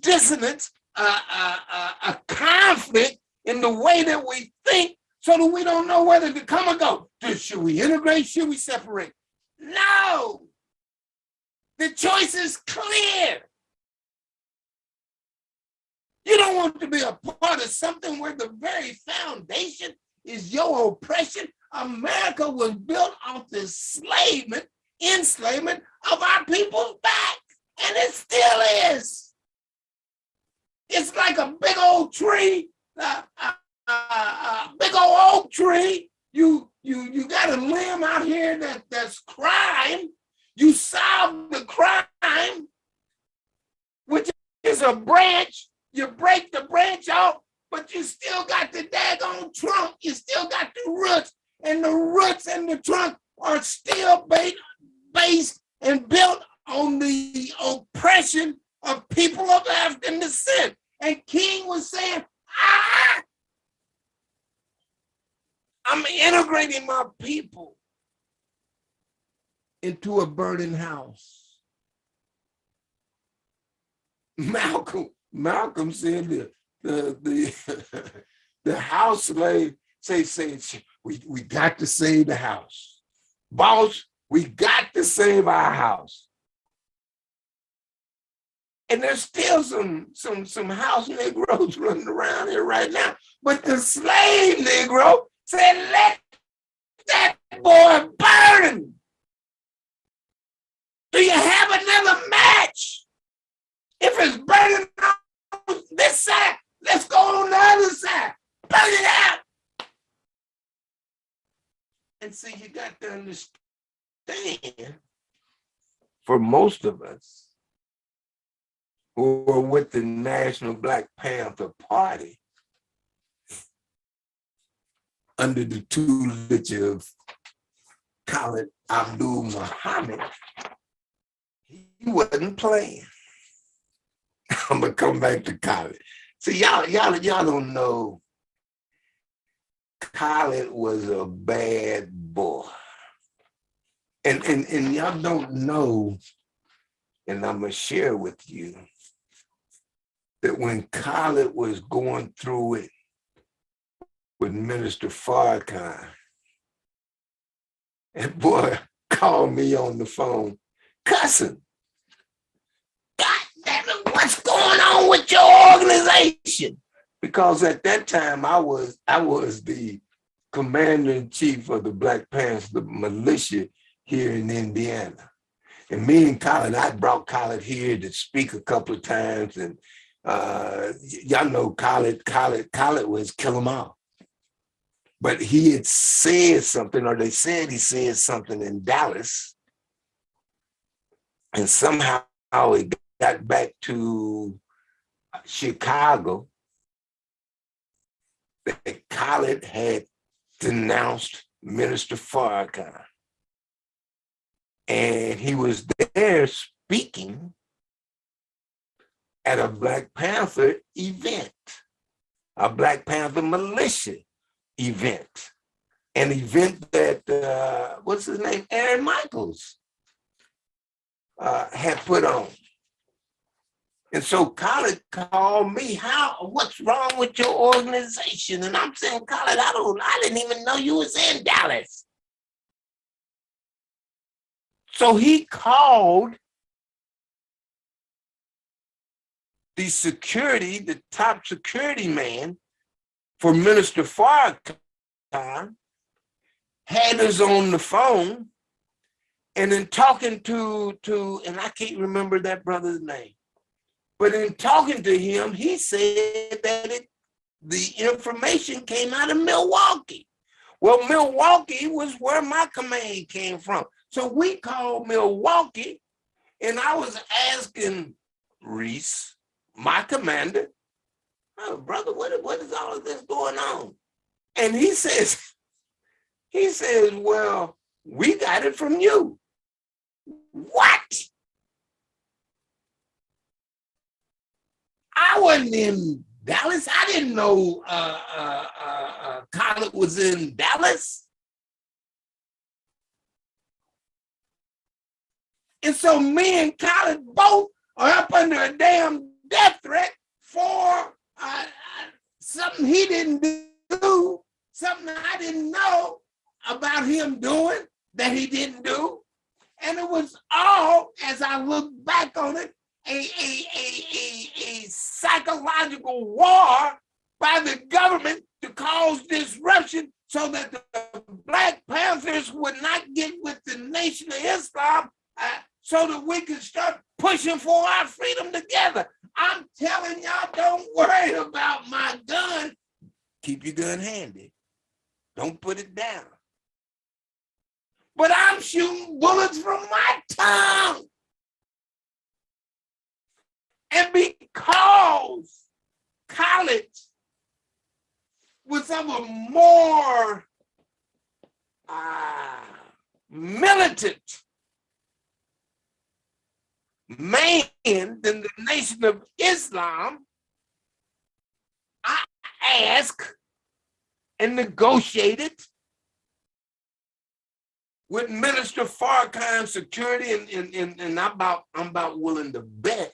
dissonance, a conflict in the way that we think, so that we don't know whether to come or go. Should we integrate? Should we separate? No. The choice is clear. You don't want to be a part of something where the very foundation is your oppression. America was built off the enslavement of our people's back, and it still is. It's like a big old tree, big old oak tree. You got a limb out here that's crime. You solve the crime, which is a branch. You break the branch off, but you still got the daggone trunk. You still got the roots, and the roots and the trunk are still based and built on the oppression of people of African descent. And King was saying, I'm integrating my people into a burning house. Malcolm said the house slave say we got to save the house. Boss, we got to save our house. And there's still some house Negroes running around here right now. But the slave Negro said, let that boy burn. Do you have another match? If it's burning on this side, let's go on the other side. Burn it out. And see, you got to understand, for most of us who are with the National Black Panther Party, under the tutelage of Khalid Abdul Muhammad, he wasn't playing. I'm gonna come back to Khalid. See, y'all don't know. Khalid was a bad boy, and y'all don't know. And I'm gonna share with you that when Khalid was going through it with Minister Farrakhan, that boy called me on the phone, cussing. God damn it, what's going on with your organization? Because at that time I was the commander-in-chief of the Black Panthers, the militia here in Indiana. And me and Khalid, I brought Khalid here to speak a couple of times, and y'all know Khalid was kill 'em all. But he had said something, or they said he said something in Dallas, and somehow it got back to Chicago that Khalid had denounced Minister Farrakhan. And he was there speaking at a Black Panther event, a Black Panther militia event, an event that, what's his name, Aaron Michaels had put on. And so Khalid called me, what's wrong with your organization? And I'm saying, Khalid, I didn't even know you was in Dallas. So he called the security, the top security man for Minister Farrakhan, had us on the phone, and in talking to, and I can't remember that brother's name, but in talking to him, he said that the information came out of Milwaukee. Well, Milwaukee was where my command came from. So we called Milwaukee, and I was asking Reese, my commander, oh, brother, what is all of this going on? And he says, well, we got it from you. What? I wasn't in Dallas. I didn't know Khaled was in Dallas. And so me and Khaled both are up under a damn death threat for something he didn't do, something I didn't know about him doing that he didn't do. And it was all, as I look back on it, a psychological war by the government to cause disruption so that the Black Panthers would not get with the Nation of Islam, so that we could start pushing for our freedom together. I'm telling y'all, don't worry about my gun. Keep your gun handy. Don't put it down. But I'm shooting bullets from my tongue. And because college was of a more militant man than the Nation of Islam, I asked and negotiated with Minister Farrakhan's security, and I'm about willing to bet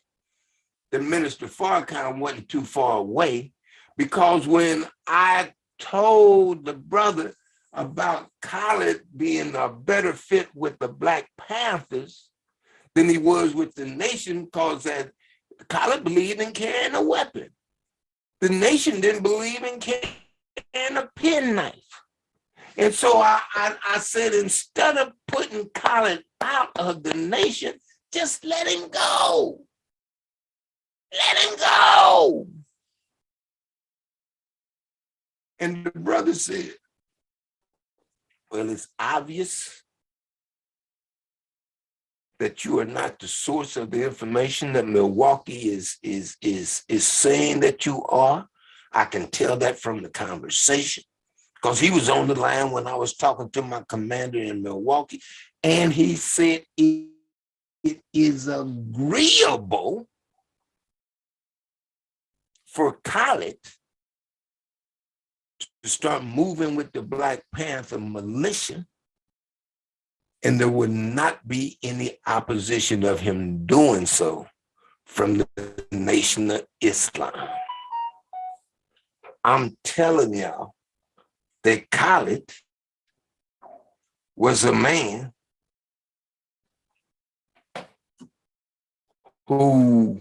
that Minister Farrakhan wasn't too far away, because when I told the brother about Khaled being a better fit with the Black Panthers than he was with the Nation, because that Khaled believed in carrying a weapon. The Nation didn't believe in carrying a penknife. And so I said, instead of putting Khaled out of the Nation, just let him go. Let him go. And the brother said, well, it's obvious that you are not the source of the information that Milwaukee is saying that you are. I can tell that from the conversation, because he was on the line when I was talking to my commander in Milwaukee, and he said it is agreeable for Khaled to start moving with the Black Panther militia, and there would not be any opposition of him doing so from the Nation of Islam. I'm telling y'all that Khaled was a man who,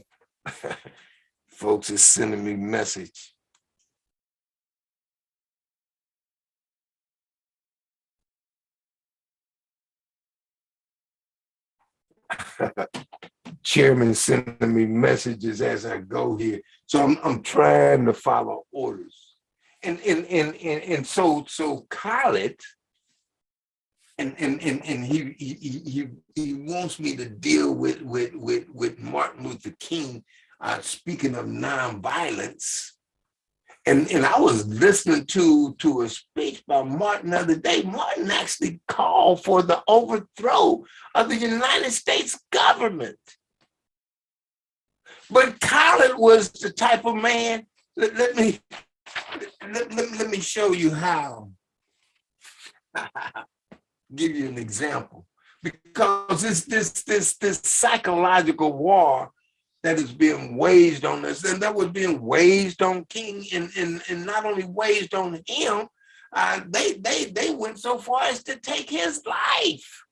folks is sending me message. Chairman sending me messages as I go here. So I'm trying to follow orders. And so Khaled, and he wants me to deal with Martin Luther King, speaking of nonviolence. And I was listening to a speech by Martin the other day. Martin actually called for the overthrow of the United States government. But Khaled was the type of man, let me show you how. Give you an example. Because this psychological war that is being waged on us, and that was being waged on King, and not only waged on him, they went so far as to take his life.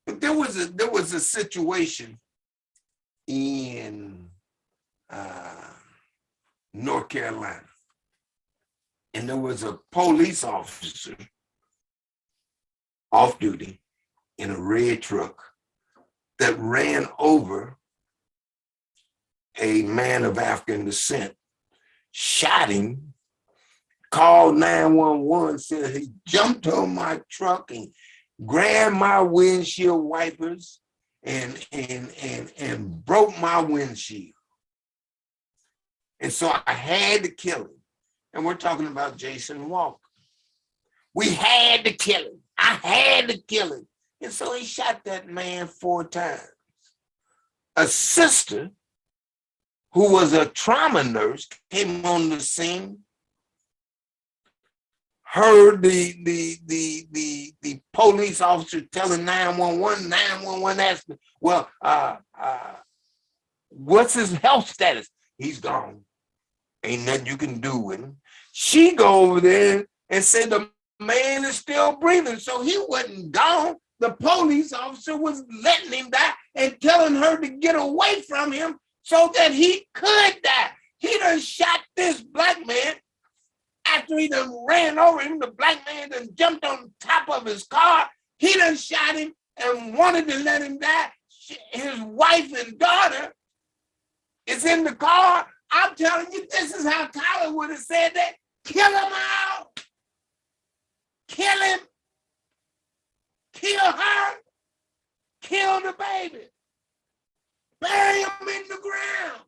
But there was a situation in North Carolina. And there was a police officer off duty in a red truck that ran over a man of African descent, shot him, called 911, said he jumped on my truck and grabbed my windshield wipers and broke my windshield. And so I had to kill him. And we're talking about Jason Walker. We had to kill him. I had to kill him. And so he shot that man 4 times. A sister who was a trauma nurse came on the scene, heard the police officer telling 911, 911 asked me, well, what's his health status? He's gone. Ain't nothing you can do with him. She go over there and said the man is still breathing, so he wasn't gone. The police officer was letting him die and telling her to get away from him so that he could die. He done shot this black man. After he done ran over him, the black man done jumped on top of his car. He done shot him and wanted to let him die. His wife and daughter is in the car. I'm telling you, this is how Tyler would have said that. Kill him out. Kill him. Kill her. Kill the baby. Bury him in the ground.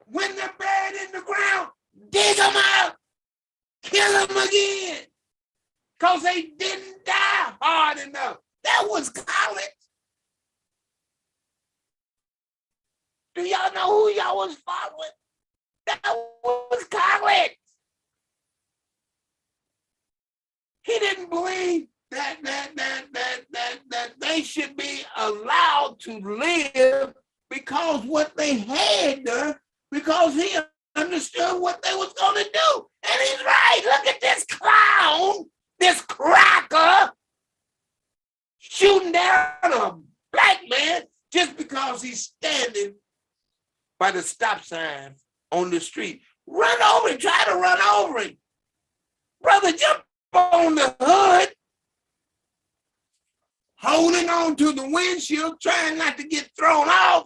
When they're buried in the ground, dig them out. Kill them again. Because they didn't die hard enough. That was college. Do y'all know who y'all was following? That was college. He didn't believe that they should be allowed to live because what they had done, because he understood what they was going to do. And he's right. Look at this clown, this cracker, shooting down a black man just because he's standing by the stop sign on the street. Run over him, try to run over him. Brother, jump on the hood, holding on to the windshield, trying not to get thrown off.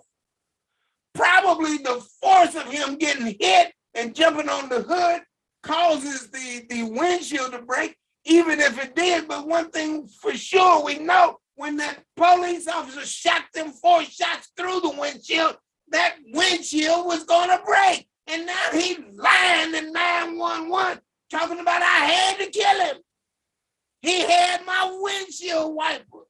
Probably the force of him getting hit and jumping on the hood causes the windshield to break, even if it did. But one thing for sure, we know when that police officer shot them 4 shots through the windshield, that windshield was going to break. And now he's lying to 911, talking about I had to kill him. He had my windshield wiper.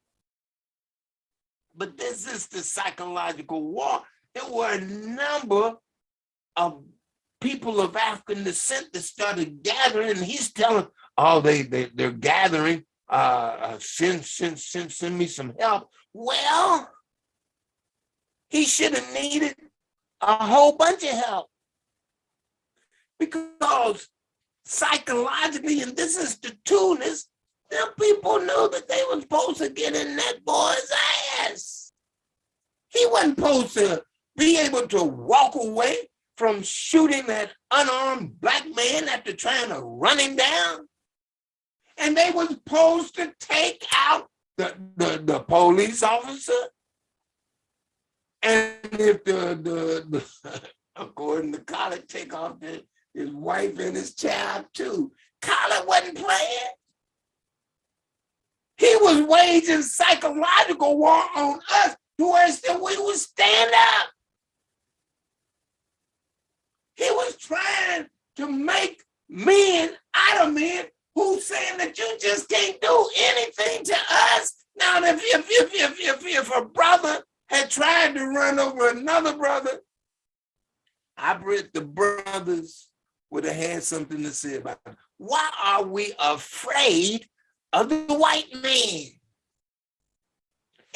But this is the psychological war. There were a number of people of African descent that started gathering, and he's telling, oh, they're gathering, send me some help. Well, he should have needed a whole bunch of help. Because psychologically, and this is the trueness, them people knew that they were supposed to get in that boy's ass. He wasn't supposed to be able to walk away from shooting that unarmed black man after trying to run him down. And they were supposed to take out the police officer. And if the according to Colin, take off his wife and his child too. Colin wasn't playing. He was waging psychological war on us to where we would stand up. He was trying to make men out of men who's saying that you just can't do anything to us. Now, if a brother had tried to run over another brother, I bet the brothers would have had something to say about it. Why are we afraid of the white man?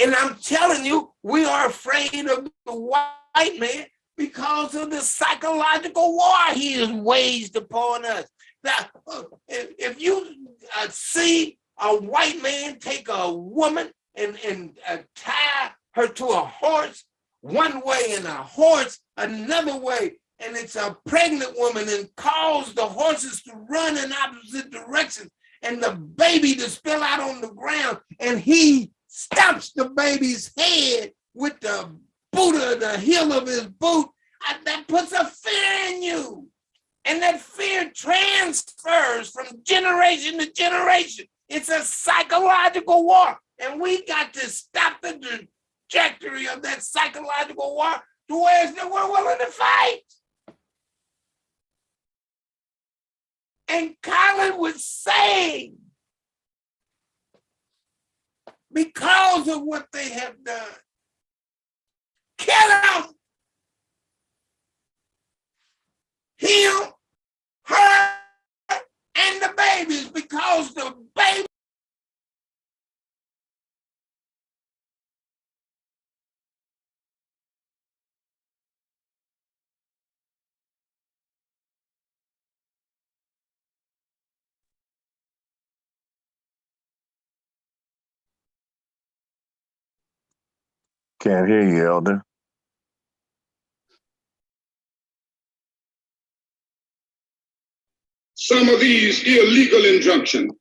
And I'm telling you, we are afraid of the white man because of the psychological war he has waged upon us. Now, if you see a white man take a woman and tie her to a horse one way and a horse another way. And it's a pregnant woman and calls the horses to run in opposite directions and the baby to spill out on the ground. And he stamps the baby's head with the boot of the heel of his boot. That puts a fear in you. And that fear transfers from generation to generation. It's a psychological war. And we got to stop the trajectory of that psychological war to where we're willing to fight. And Colin was saying, because of what they have done, kill him, her, and the babies, because the baby. Can't hear you, Elder. Some of these illegal injunctions.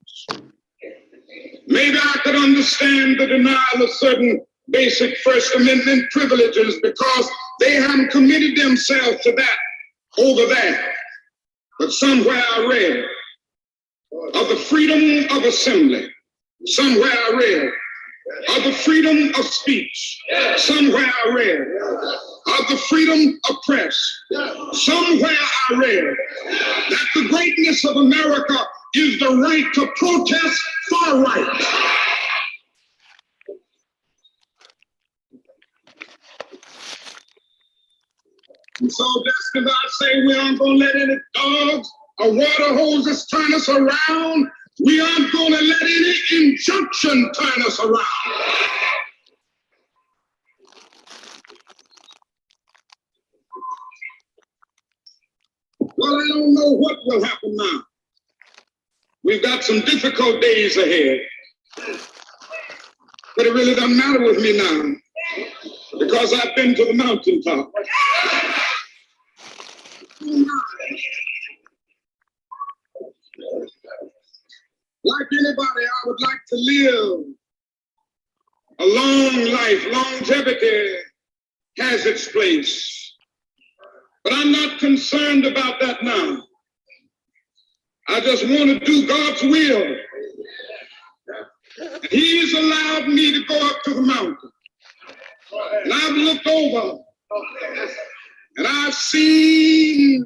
Maybe I could understand the denial of certain basic First Amendment privileges because they haven't committed themselves to that over there. But somewhere I read of the freedom of assembly. Somewhere I read of the freedom of speech. Somewhere I read of the freedom of press. Somewhere I read that the greatness of America is the right to protest far right. And so just as I say we aren't going to let any dogs or water hoses turn us around, we aren't going to let any injunction turn us around. Well, I don't know what will happen now. We've got some difficult days ahead. But it really doesn't matter with me now because I've been to the mountaintop. Like anybody, I would like to live a long life. Longevity has its place. But I'm not concerned about that now. I just want to do God's will. He's allowed me to go up to the mountain. And I've looked over and I've seen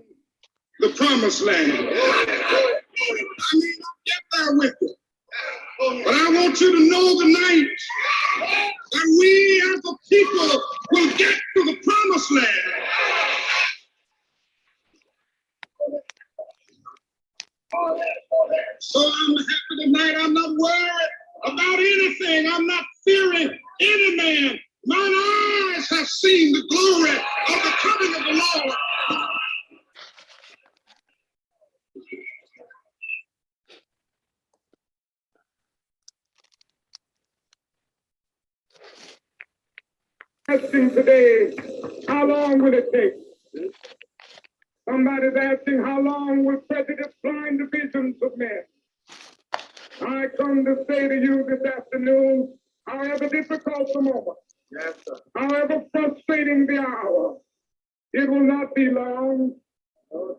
the promised land. I may not get there with you, but I want you to know tonight that we as a people will get to the promised land. So I'm happy tonight. I'm not worried about anything. I'm not fearing any man. Mine eyes have seen the glory of the coming of the Lord. Question today, how long will it take? Somebody's asking how long will prejudice blind the visions of men? I come to say to you this afternoon, however difficult the moment, yes, sir, however frustrating the hour, it will not be long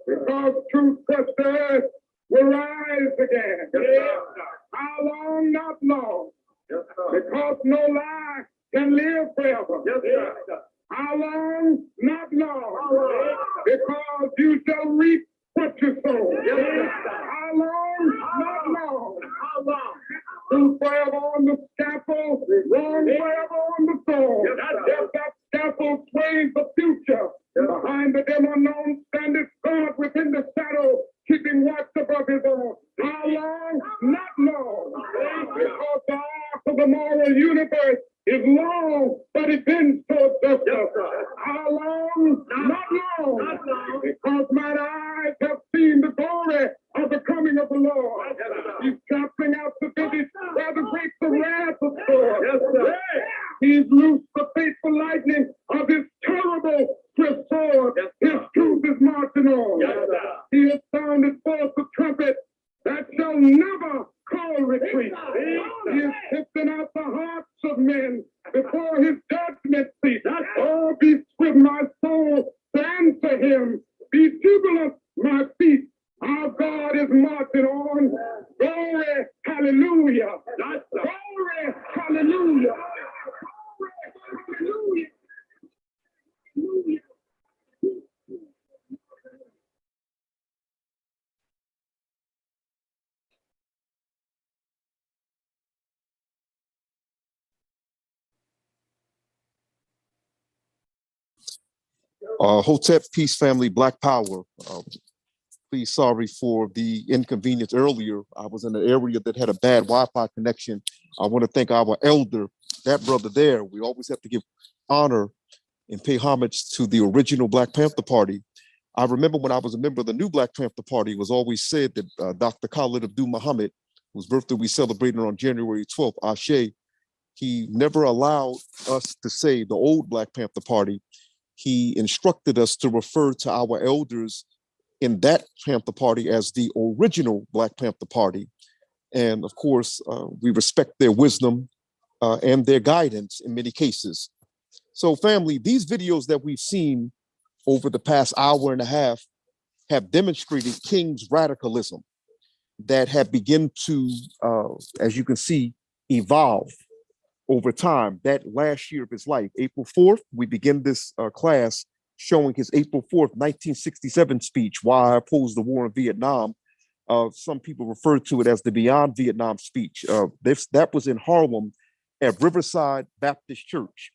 because truth crushed will rise again. Yes, how long? Not long. Yes, because no lie can live forever. Yes, sir. How long? Not long. Because you shall reap what you sow. Yes, how long? Not long. How long? Truth forever on the scaffold, wrong forever on the throne. Yes, that scaffold sways the future. Behind the dim unknown standeth God within the shadow, keeping watch above his own. How long? Not long. Because the arc of the moral universe is long, but it bends towards justice. How long? Not long. Because my eyes have seen the glory of the coming of the Lord. He's trampling out the village where the grapes of wrath are stored. He's loosed the faith shall never call retreat. He is sifting out the hearts of men before his judgment seat. Oh, be swift, my soul, to answer him. Be jubilant, my feet. Our God is marching on. Glory, hallelujah. Glory, hallelujah. Glory, hallelujah. Hotep, peace, family, Black Power. Please, sorry for the inconvenience earlier. I was in an area that had a bad Wi-Fi connection. I want to thank our elder, that brother there. We always have to give honor and pay homage to the original Black Panther Party. I remember when I was a member of the new Black Panther Party, it was always said that Dr. Khalid Abdul Muhammad, whose birthday we celebrated on January 12th, Ashe, he never allowed us to say the old Black Panther Party. He instructed us to refer to our elders in that Panther Party as the original Black Panther Party. And of course, we respect their wisdom and their guidance in many cases. So family, these videos that we've seen over the past hour and a half have demonstrated King's radicalism that have begun to, as you can see, evolve over time. That last year of his life, April 4th, we begin this class showing his April 4th, 1967 speech, Why I Oppose the War in Vietnam. Some people refer to it as the Beyond Vietnam speech. That was in Harlem at Riverside Baptist Church.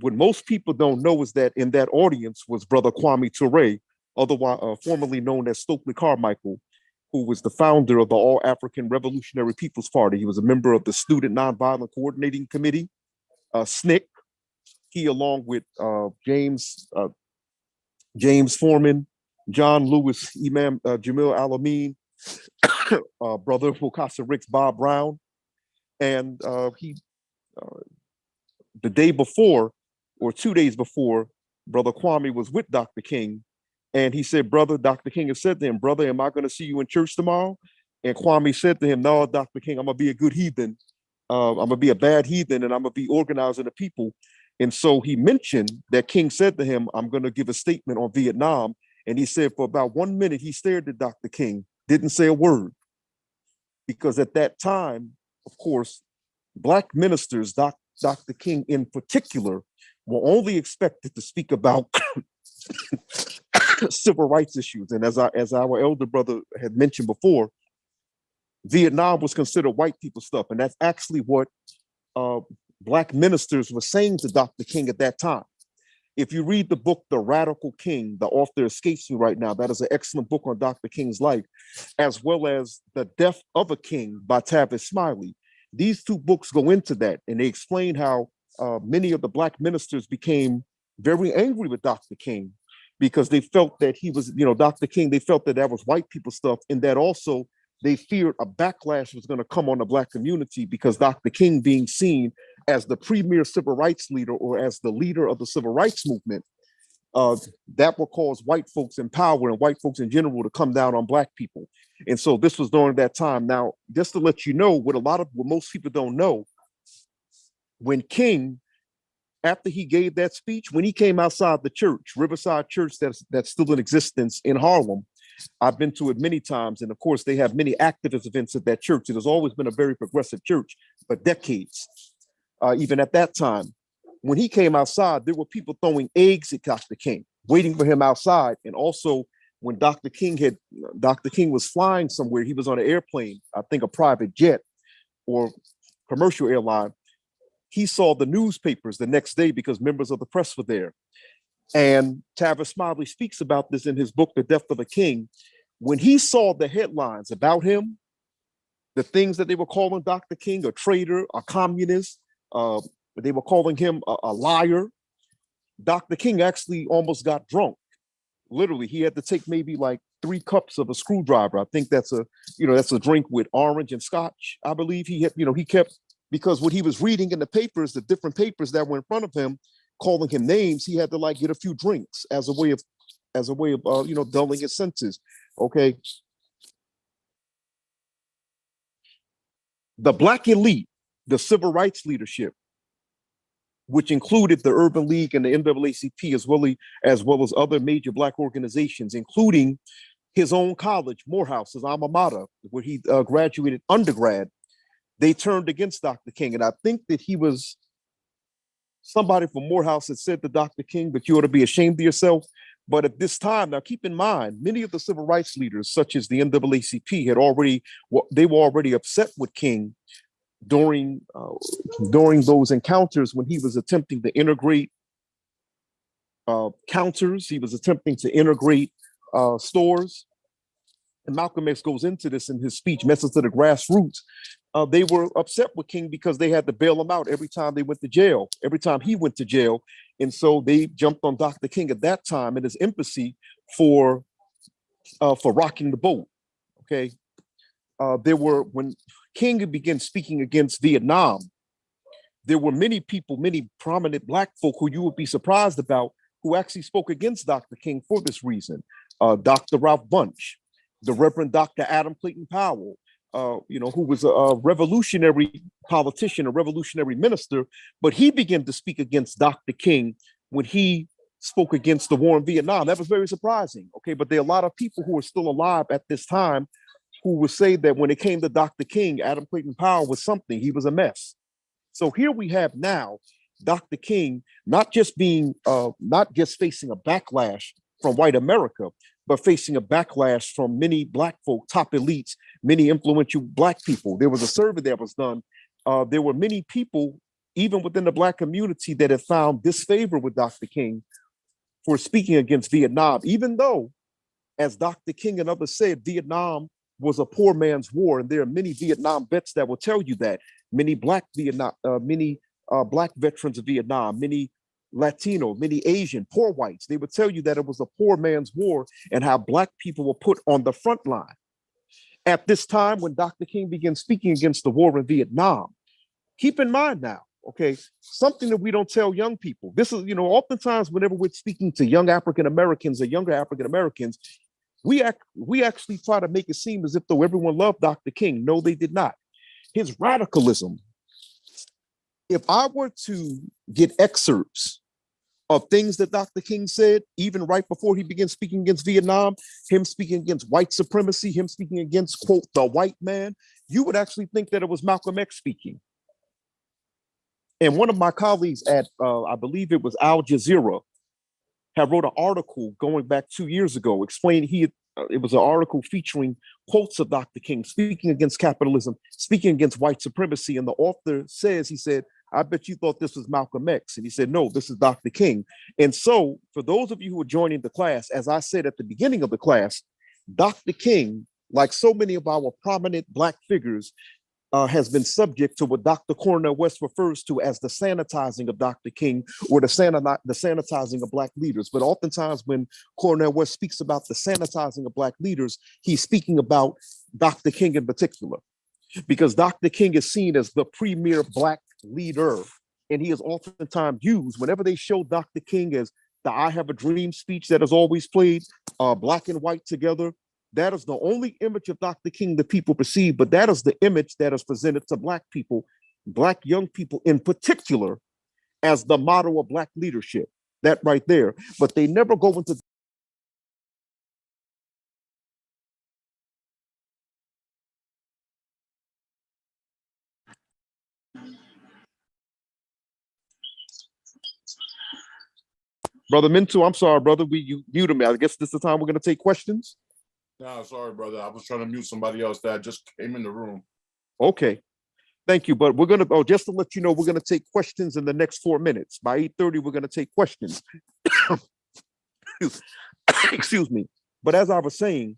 What most people don't know is that in that audience was Brother Kwame Ture, otherwise formerly known as Stokely Carmichael, who was the founder of the All African Revolutionary People's Party. He was a member of the Student Nonviolent Coordinating Committee, SNCC. He, along with James Foreman, John Lewis, Imam Jamil Alameen, Brother Wokasa Ricks, Bob Brown, and the day before, or 2 days before, Brother Kwame was with Dr. King, and he said, Dr. King has said to him, brother, am I going to see you in church tomorrow? And Kwame said to him, no, Dr. King, I'm going to be a good heathen. I'm going to be a bad heathen, and I'm going to be organizing the people. And so he mentioned that King said to him, I'm going to give a statement on Vietnam. And he said for about 1 minute, he stared at Dr. King, didn't say a word. Because at that time, of course, Black ministers, Dr. King in particular, were only expected to speak about civil rights issues. And as our elder brother had mentioned before, Vietnam was considered white people stuff. And that's actually what Black ministers were saying to Dr. King at that time. If you read the book, The Radical King, the author escapes me right now. That is an excellent book on Dr. King's life, as well as The Death of a King by Tavis Smiley. These two books go into that, and they explain how many of the Black ministers became very angry with Dr. King because they felt that he was, Dr. King, they felt that that was white people stuff, and that also they feared a backlash was going to come on the Black community because Dr. King being seen as the premier civil rights leader or as the leader of the civil rights movement, that will cause white folks in power and white folks in general to come down on Black people. And so this was during that time. Now, just to let you know, what most people don't know, when King, after he gave that speech, when he came outside the church, Riverside Church, that's still in existence in Harlem, I've been to it many times. And of course, they have many activist events at that church. It has always been a very progressive church for decades. Even at that time, when he came outside, there were people throwing eggs at Dr. King, waiting for him outside. And also, when Dr. King was flying somewhere, he was on an airplane, I think a private jet or commercial airline. He saw the newspapers the next day because members of the press were there. And Tavis Smiley speaks about this in his book, The Death of a King. When he saw the headlines about him, the things that they were calling Dr. King a traitor, a communist, they were calling him a liar. Dr. King actually almost got drunk. Literally, he had to take maybe like 3 cups of a screwdriver. I think that's a drink with orange and scotch. I believe he kept, because what he was reading in the papers, the different papers that were in front of him, calling him names, he had to like get a few drinks as a way of dulling his senses. Okay. The Black elite, the civil rights leadership, which included the Urban League and the NAACP, as well as other major Black organizations, including his own college, Morehouse, his alma mater, where he graduated undergrad. They turned against Dr. King. And I think that he was somebody from Morehouse that said to Dr. King, but you ought to be ashamed of yourself. But at this time, now keep in mind, many of the civil rights leaders, such as the NAACP, they were already upset with King during those encounters when he was attempting to integrate counters, he was attempting to integrate stores. And Malcolm X goes into this in his speech, Message to the Grassroots. They were upset with King because they had to bail him out every time they went to jail, every time he went to jail. And so they jumped on Dr. King at that time and his empathy for rocking the boat. Okay. When King began speaking against Vietnam, there were many people, many prominent Black folk who you would be surprised about, who actually spoke against Dr. King for this reason. Dr. Ralph Bunche, the Reverend Dr. Adam Clayton Powell, who was a revolutionary politician, a revolutionary minister, but he began to speak against Dr. King when he spoke against the war in Vietnam. That was very surprising. Okay, but there are a lot of people who are still alive at this time who would say that when it came to Dr. King, Adam Clayton Powell was something. He was a mess. So here we have now Dr. King not just facing a backlash from white America, but facing a backlash from many Black folk, top elites, many influential Black people. There was a survey that was done. There were many people, even within the Black community, that have found disfavor with Dr. King for speaking against Vietnam, even though, as Dr. King and others said, Vietnam was a poor man's war. And there are many Vietnam vets that will tell you that. Many Black veterans of Vietnam, many Latino, many Asian, poor whites, they would tell you that it was a poor man's war and how Black people were put on the front line. At this time, when Dr. King began speaking against the war in Vietnam, keep in mind now, okay, something that we don't tell young people. This is, oftentimes whenever we're speaking to young African Americans or younger African Americans, we actually try to make it seem as if though everyone loved Dr. King. No, they did not. His radicalism, if I were to get excerpts of things that Dr. King said, even right before he began speaking against Vietnam, him speaking against white supremacy, him speaking against, quote, the white man, you would actually think that it was Malcolm X speaking. And one of my colleagues at, I believe it was Al Jazeera, had wrote an article going back 2 years ago explaining it was an article featuring quotes of Dr. King speaking against capitalism, speaking against white supremacy. And the author says, he said, I bet you thought this was Malcolm X. And he said, no, this is Dr. King. And so for those of you who are joining the class, as I said at the beginning of the class, Dr. King, like so many of our prominent Black figures, has been subject to what Dr. Cornel West refers to as the sanitizing of Dr. King, or the sanitizing of Black leaders. But oftentimes when Cornel West speaks about the sanitizing of Black leaders, he's speaking about Dr. King in particular, because Dr. King is seen as the premier Black leader. And he is oftentimes used whenever they show Dr. King as the I Have a Dream speech that is always played, Black and white together. That is the only image of Dr. King that people perceive, but that is the image that is presented to Black people, Black young people in particular, as the model of Black leadership, that right there. But they never go into Brother Mintu, I'm sorry, brother, you muted me. I guess this is the time we're going to take questions. No, sorry, brother. I was trying to mute somebody else that just came in the room. Okay. Thank you. But we're going to, just to let you know, we're going to take questions in the next 4 minutes. By 8:30, we're going to take questions. Excuse me. But as I was saying,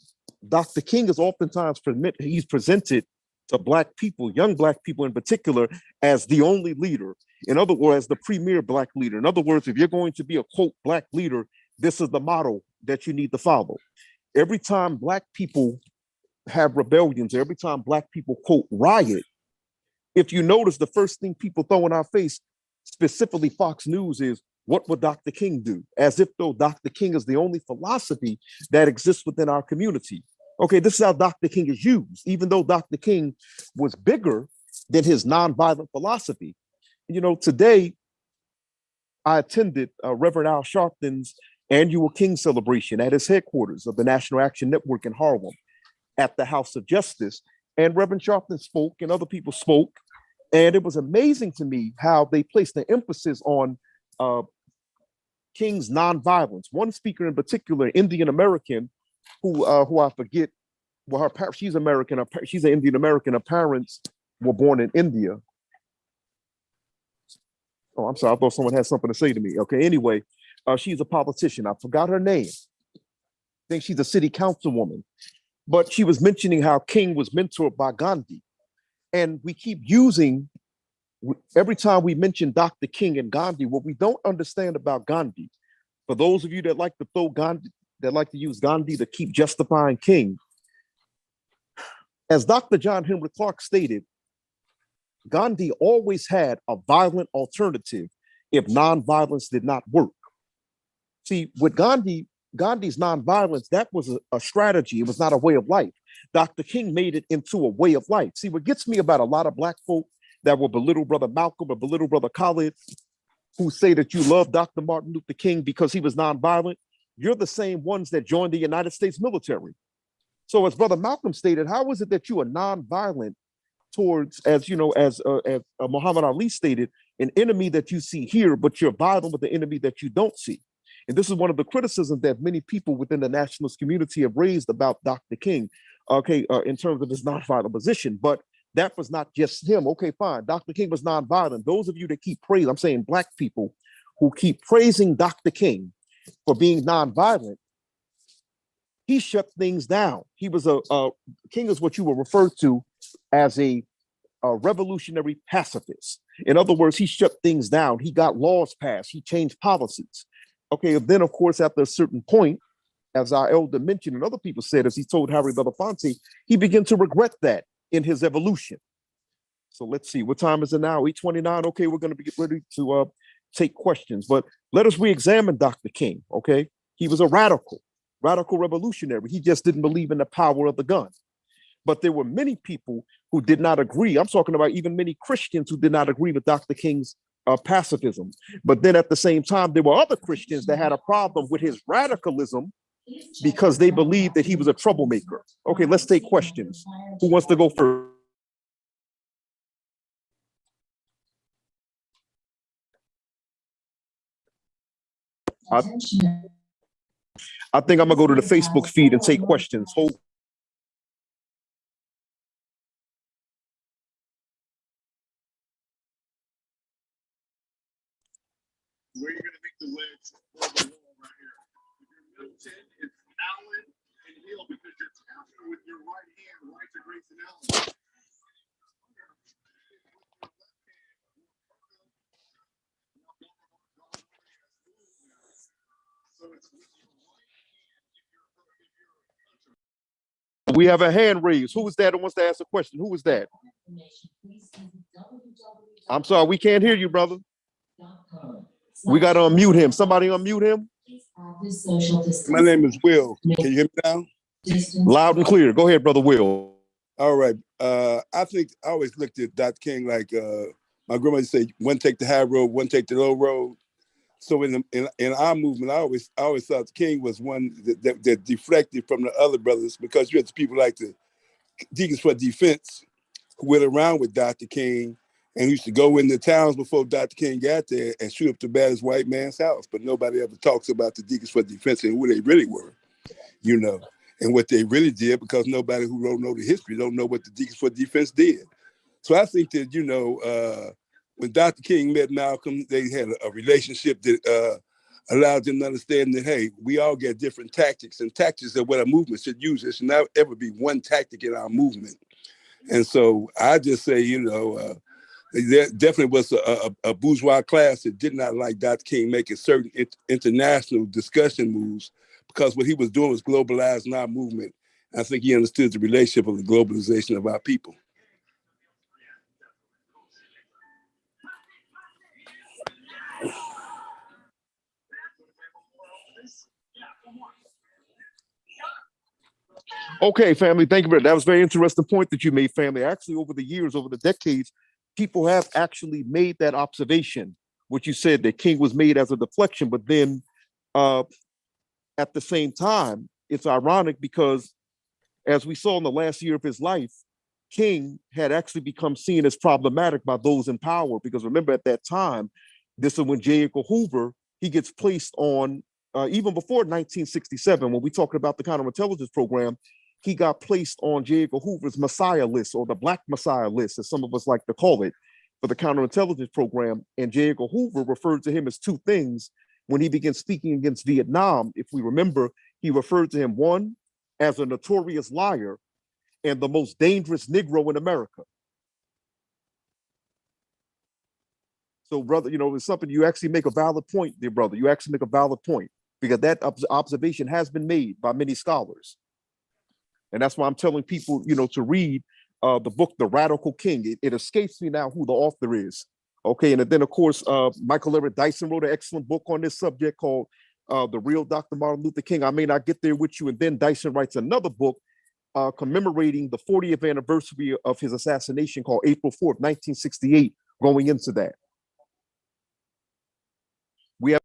Dr. King is oftentimes he's presented to Black people, young Black people in particular, as the only leader. In other words, as the premier Black leader. In other words, if you're going to be a, quote, Black leader, this is the model that you need to follow. Every time Black people have rebellions, every time Black people, quote, riot, if you notice, the first thing people throw in our face, specifically Fox News, is what would Dr. King do? As if though Dr. King is the only philosophy that exists within our community. Okay, this is how Dr. King is used. Even though Dr. King was bigger than his nonviolent philosophy. You know, today I attended Reverend Al Sharpton's annual King celebration at his headquarters of the National Action Network in Harlem at the House of Justice. And Reverend Sharpton spoke and other people spoke. And it was amazing to me how they placed the emphasis on King's nonviolence. One speaker in particular, Indian American, who I forget, well, she's American, she's an Indian American. Her parents were born in India. Oh, I'm sorry, I thought someone had something to say to me. Okay, anyway, she's a politician. I forgot her name. I think she's a city councilwoman. But she was mentioning how King was mentored by Gandhi. And we keep using, every time we mention Dr. King and Gandhi, what we don't understand about Gandhi, for those of you that like to throw Gandhi, that like to use Gandhi to keep justifying King, as Dr. John Henry Clark stated, Gandhi always had a violent alternative if nonviolence did not work. See, with Gandhi's nonviolence, that was a strategy. It was not a way of life. Dr. King made it into a way of life. See, what gets me about a lot of Black folk that will belittle Brother Malcolm or belittle Brother Khalid, who say that you love Dr. Martin Luther King because he was nonviolent, you're the same ones that joined the United States military. So as Brother Malcolm stated, how is it that you are nonviolent towards, as you know, as Muhammad Ali stated, an enemy that you see here, but you're violent with the enemy that you don't see? And this is one of the criticisms that many people within the nationalist community have raised about Dr. King, okay, in terms of his nonviolent position. But that was not just him. Okay, fine. Dr. King was nonviolent. Those of you that keep praising, I'm saying Black people who keep praising Dr. King for being nonviolent, he shut things down. He was King is what you will refer to as a revolutionary pacifist. In other words, he shut things down. He got laws passed. He changed policies. Okay, then of course, after a certain point, as our elder mentioned and other people said, as he told Harry Belafonte, he began to regret that in his evolution. So let's see, what time is it now? 8:29. Okay, we're going to be ready to take questions, but let us re-examine Dr. King. Okay, he was a radical revolutionary. He just didn't believe in the power of the gun. But there were many people who did not agree. I'm talking about even many Christians who did not agree with Dr. King's pacifism. But then at the same time, there were other Christians that had a problem with his radicalism because they believed that he was a troublemaker. Okay, let's take questions. Who wants to go first? I think I'm gonna go to the Facebook feed and take questions. Hold. Where you're gonna make the wedge for the wall right here. If you're Milton, it's Allen and Hill because you're tapping with your right hand right to Grayson Allen. We have a hand raised. Who is that who wants to ask a question? Who is that? I'm sorry, we can't hear you, brother. We got to unmute him. Somebody unmute him. My name is Will. Can you hear me now? Loud and clear. Go ahead, brother Will. All right. I think I always looked at Dr. King like my grandmother said, one take the high road, one take the low road. So in our movement, I always thought the King was one that deflected from the other brothers, because you had people like the Deacons for Defense who went around with Dr. King and used to go in the towns before Dr. King got there and shoot up the baddest white man's house. But nobody ever talks about the Deacons for Defense and who they really were, you know, and what they really did, because nobody who don't know the history don't know what the Deacons for Defense did. So I think that, you know, when Dr. King met Malcolm, they had a relationship that allowed them to understand that, hey, we all get different tactics, and tactics are what a movement should use. There should not ever be one tactic in our movement. And so I just say, you know, there definitely was a bourgeois class that did not like Dr. King making certain international discussion moves, because what he was doing was globalizing our movement. I think he understood the relationship of the globalization of our people. Okay, family, thank you. That was a very interesting point that you made, family. Actually, over the years, over the decades, people have actually made that observation, what you said, that King was made as a deflection, but then uh, at the same time, it's ironic because as we saw in the last year of his life, King had actually become seen as problematic by those in power. Because remember, at that time, this is when J. Edgar Hoover, he gets placed on, even before 1967, when we talked about the counterintelligence program, he got placed on J. Edgar Hoover's Messiah list, or the Black Messiah list, as some of us like to call it, for the counterintelligence program. And J. Edgar Hoover referred to him as two things when he began speaking against Vietnam. If we remember, he referred to him, one, as a notorious liar and the most dangerous Negro in America. So, brother, it's something you actually make a valid point, dear brother. You actually make a valid point because that observation has been made by many scholars. And that's why I'm telling people, to read the book, The Radical King. It escapes me now who the author is. Okay. And then, of course, Michael Everett Dyson wrote an excellent book on this subject called The Real Dr. Martin Luther King. I may not get there with you. And then Dyson writes another book commemorating the 40th anniversary of his assassination called April 4th, 1968, going into that. We have.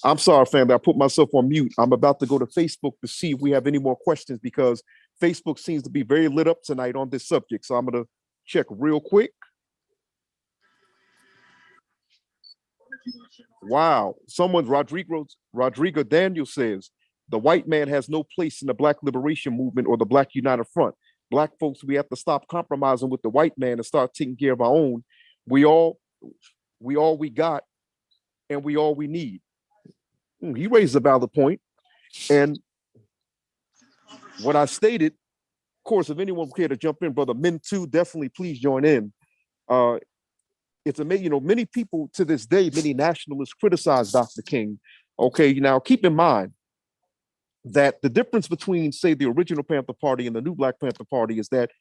I'm sorry, family. I put myself on mute. I'm about to go to Facebook to see if we have any more questions because Facebook seems to be very lit up tonight on this subject. So I'm going to check real quick. Wow. Rodrigo Daniel says, the white man has no place in the Black liberation movement or the Black United Front. Black folks, we have to stop compromising with the white man and start taking care of our own. We all we got, and we all we need. He raised a valid point. And what I stated, of course, if anyone care to jump in, brother Min too, definitely please join in. It's amazing, many people to this day, many nationalists criticize Dr. King. Okay, now keep in mind that the difference between, say, the original Panther Party and the new Black Panther Party is that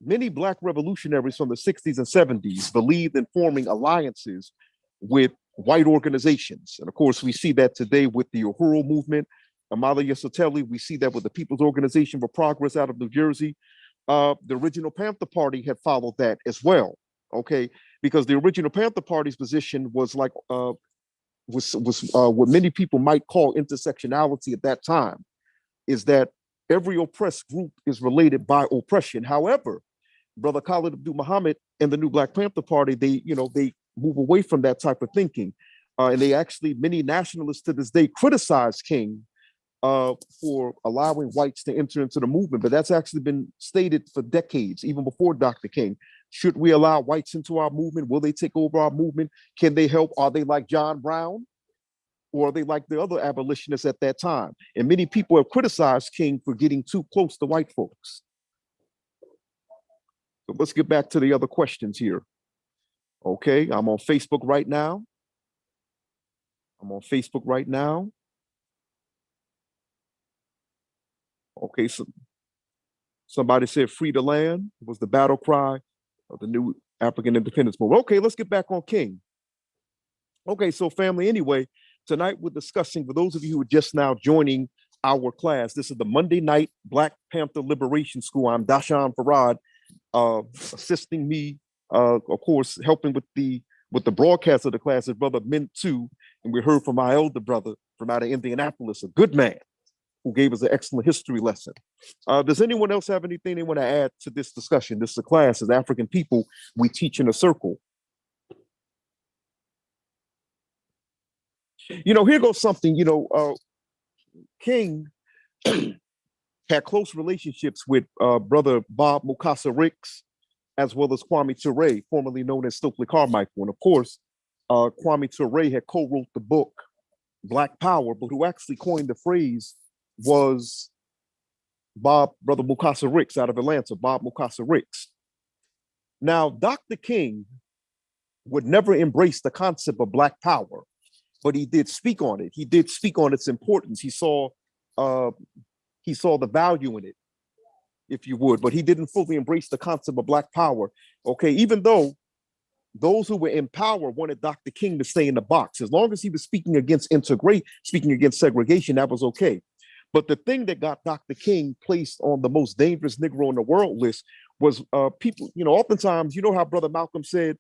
many Black revolutionaries from the 60s and 70s believed in forming alliances with white organizations. And of course, we see that today with the Uhuru movement, Amala Yesateli. We see that with the People's Organization for Progress out of New Jersey. The original Panther Party had followed that as well, okay? Because the original Panther Party's position was like, was what many people might call intersectionality at that time, is that every oppressed group is related by oppression. However, Brother Khalid Abdul Muhammad and the new Black Panther Party, they move away from that type of thinking. And they actually, many nationalists to this day criticize King for allowing whites to enter into the movement. But that's actually been stated for decades, even before Dr. King. Should we allow whites into our movement? Will they take over our movement? Can they help? Are they like John Brown? Or are they like the other abolitionists at that time? And many people have criticized King for getting too close to white folks. So let's get back to the other questions here. Okay, I'm on Facebook right now. Okay, so somebody said free the land was the battle cry of the new African independence movement. Okay, let's get back on King. Okay, so family, anyway, tonight we're discussing, for those of you who are just now joining our class, this is the Monday night Black Panther Liberation School. I'm Dashan Farad, assisting me, of course, helping with the broadcast of the class is Brother Mintu, and we heard from my elder brother from out of Indianapolis, a good man who gave us an excellent history lesson. Does anyone else have anything they want to add to this discussion? This is a class as African people, we teach in a circle. Here goes something, King had close relationships with Brother Bob Mukasa Ricks, as well as Kwame Ture, formerly known as Stokely Carmichael. And of course, Kwame Ture had co-wrote the book, Black Power, but who actually coined the phrase was Brother Mukasa Ricks out of Atlanta, Bob Mukasa Ricks. Now, Dr. King would never embrace the concept of Black Power, but he did speak on it. He did speak on its importance. He saw the value in it, if you would, but he didn't fully embrace the concept of Black Power. Okay, even though those who were in power wanted Dr. King to stay in the box. As long as he was speaking against speaking against segregation, that was okay. But the thing that got Dr. King placed on the most dangerous Negro in the world list was people, oftentimes, how Brother Malcolm said,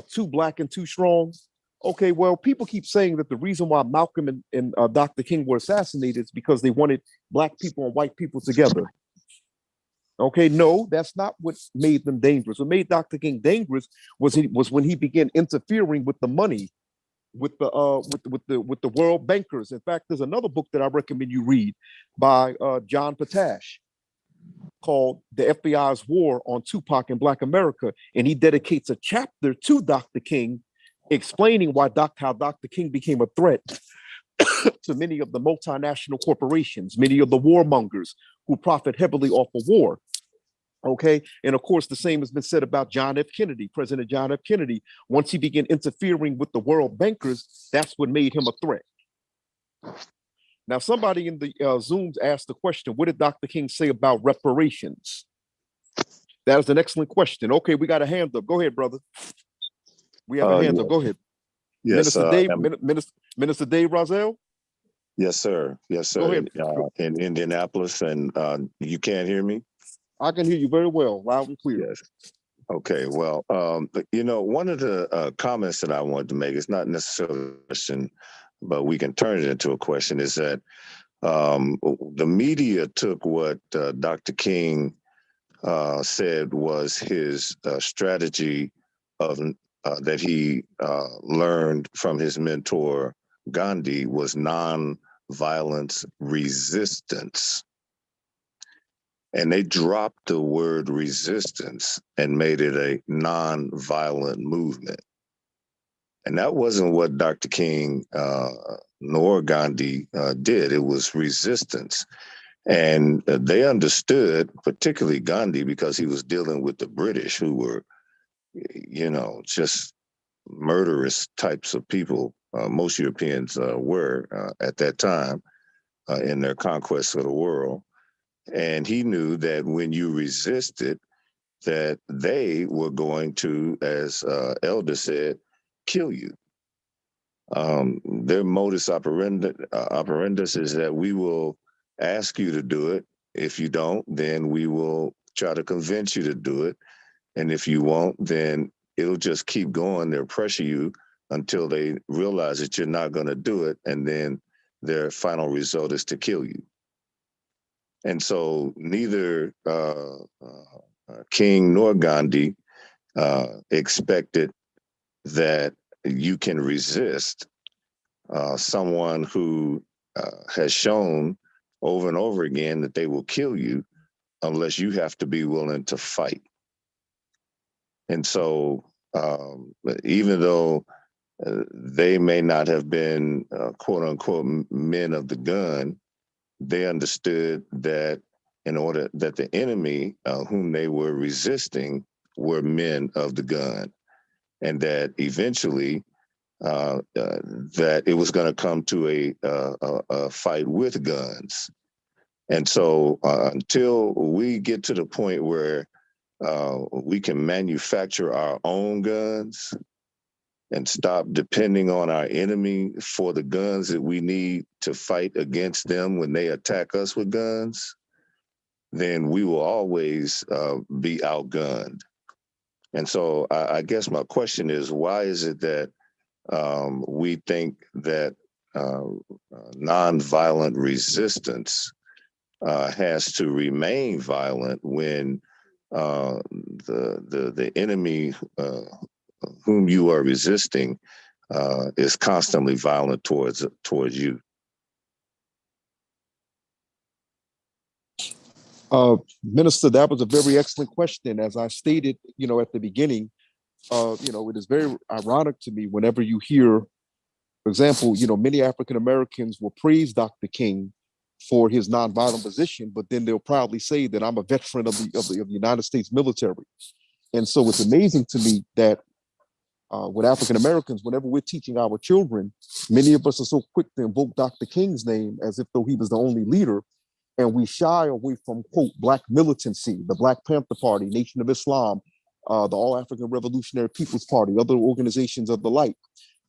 too black and too strong. Okay, well, people keep saying that the reason why Malcolm and Dr. King were assassinated is because they wanted black people and white people together. Okay, no, that's not what made them dangerous. What made Dr. King dangerous was when he began interfering with the money, with the world bankers. In fact, there's another book that I recommend you read by John Potash called "The FBI's War on Tupac and Black America," and he dedicates a chapter to Dr. King, explaining how Dr. King became a threat to many of the multinational corporations, many of the warmongers who profit heavily off of war. Okay. And of course, the same has been said about John F. Kennedy, President John F. Kennedy. Once he began interfering with the world bankers, that's what made him a threat. Now, somebody in the Zooms asked the question, what did Dr. King say about reparations? That is an excellent question. Okay, we got a hand up. Go ahead, brother. We have a hand up. Go ahead. Yes, Minister Dave Rozelle? Yes, sir. Yes, sir. Go ahead. In Indianapolis, and you can't hear me? I can hear you very well, loud and clear. Yes. Okay. Well, one of the comments that I wanted to make is not necessarily a question, but we can turn it into a question, is that the media took what Dr. King said was his strategy of that he learned from his mentor Gandhi was non-violence resistance. And they dropped the word resistance and made it a non-violent movement. And that wasn't what Dr. King nor Gandhi did. It was resistance. And they understood, particularly Gandhi, because he was dealing with the British, who were, just murderous types of people. Most Europeans were at that time in their conquest of the world. And he knew that when you resisted, that they were going to, as Elder said, kill you. Their modus operandus is that we will ask you to do it. If you don't, then we will try to convince you to do it. And if you won't, then it'll just keep going. They'll pressure you until they realize that you're not going to do it. And then their final result is to kill you. And so neither King nor Gandhi expected that you can resist someone who has shown over and over again that they will kill you unless you have to be willing to fight. And so even though they may not have been quote unquote men of the gun, they understood that in order that the enemy whom they were resisting were men of the gun, and that eventually that it was going to come to a fight with guns. And so until we get to the point where we can manufacture our own guns and stop depending on our enemy for the guns that we need to fight against them when they attack us with guns, then we will always be outgunned. And so I guess my question is, why is it that we think that nonviolent resistance has to remain violent when the enemy whom you are resisting is constantly violent towards you? Minister, that was a very excellent question. As I stated, at the beginning, it is very ironic to me whenever you hear, for example, many African Americans will praise Dr. King for his nonviolent position, but then they'll proudly say that I'm a veteran of the United States military. And so it's amazing to me that with African Americans, whenever we're teaching our children, many of us are so quick to invoke Dr. King's name as if though he was the only leader, and we shy away from, quote, Black militancy, the Black Panther Party, Nation of Islam, the All African Revolutionary People's Party, other organizations of the like.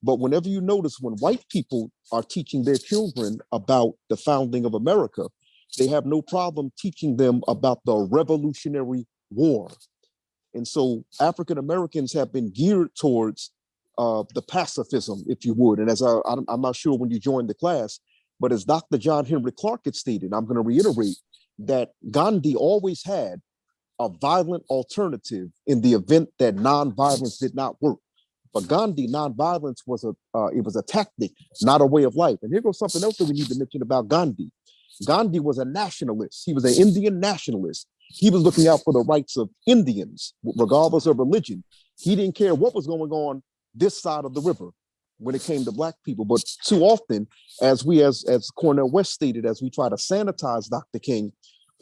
But whenever you notice when white people are teaching their children about the founding of America, they have no problem teaching them about the Revolutionary War. And so African Americans have been geared towards the pacifism, if you would. And as I'm not sure when you joined the class, but as Dr. John Henry Clark had stated, I'm going to reiterate that Gandhi always had a violent alternative in the event that nonviolence did not work. For Gandhi, nonviolence was a tactic, not a way of life. And here goes something else that we need to mention about Gandhi. Gandhi was a nationalist. He was an Indian nationalist. He was looking out for the rights of Indians, regardless of religion. He didn't care what was going on this side of the river when it came to Black people. But too often, as Cornel West stated, as we try to sanitize Dr. King,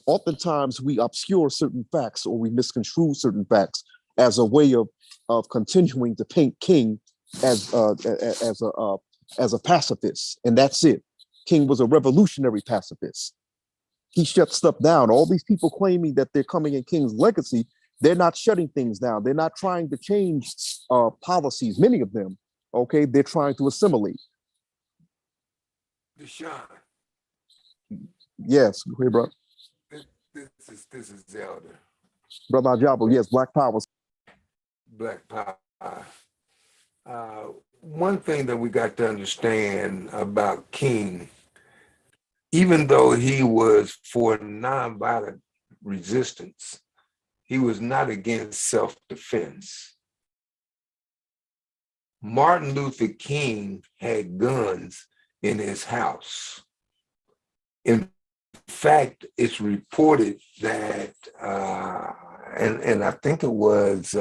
oftentimes we obscure certain facts or we misconstrue certain facts as a way of continuing to paint King as a pacifist, and that's it. King was a revolutionary pacifist. He shut stuff down. All these people claiming that they're coming in King's legacy, they're not shutting things down. They're not trying to change policies. Many of them, okay, they're trying to assimilate. Deshaun. Yes, hey, bro. This is Elder. Brother Ajabo, yes, Black Power. Black Power. One thing that we got to understand about King, even though he was for nonviolent resistance, he was not against self-defense. Martin Luther King had guns in his house. In fact, it's reported that, and I think it was,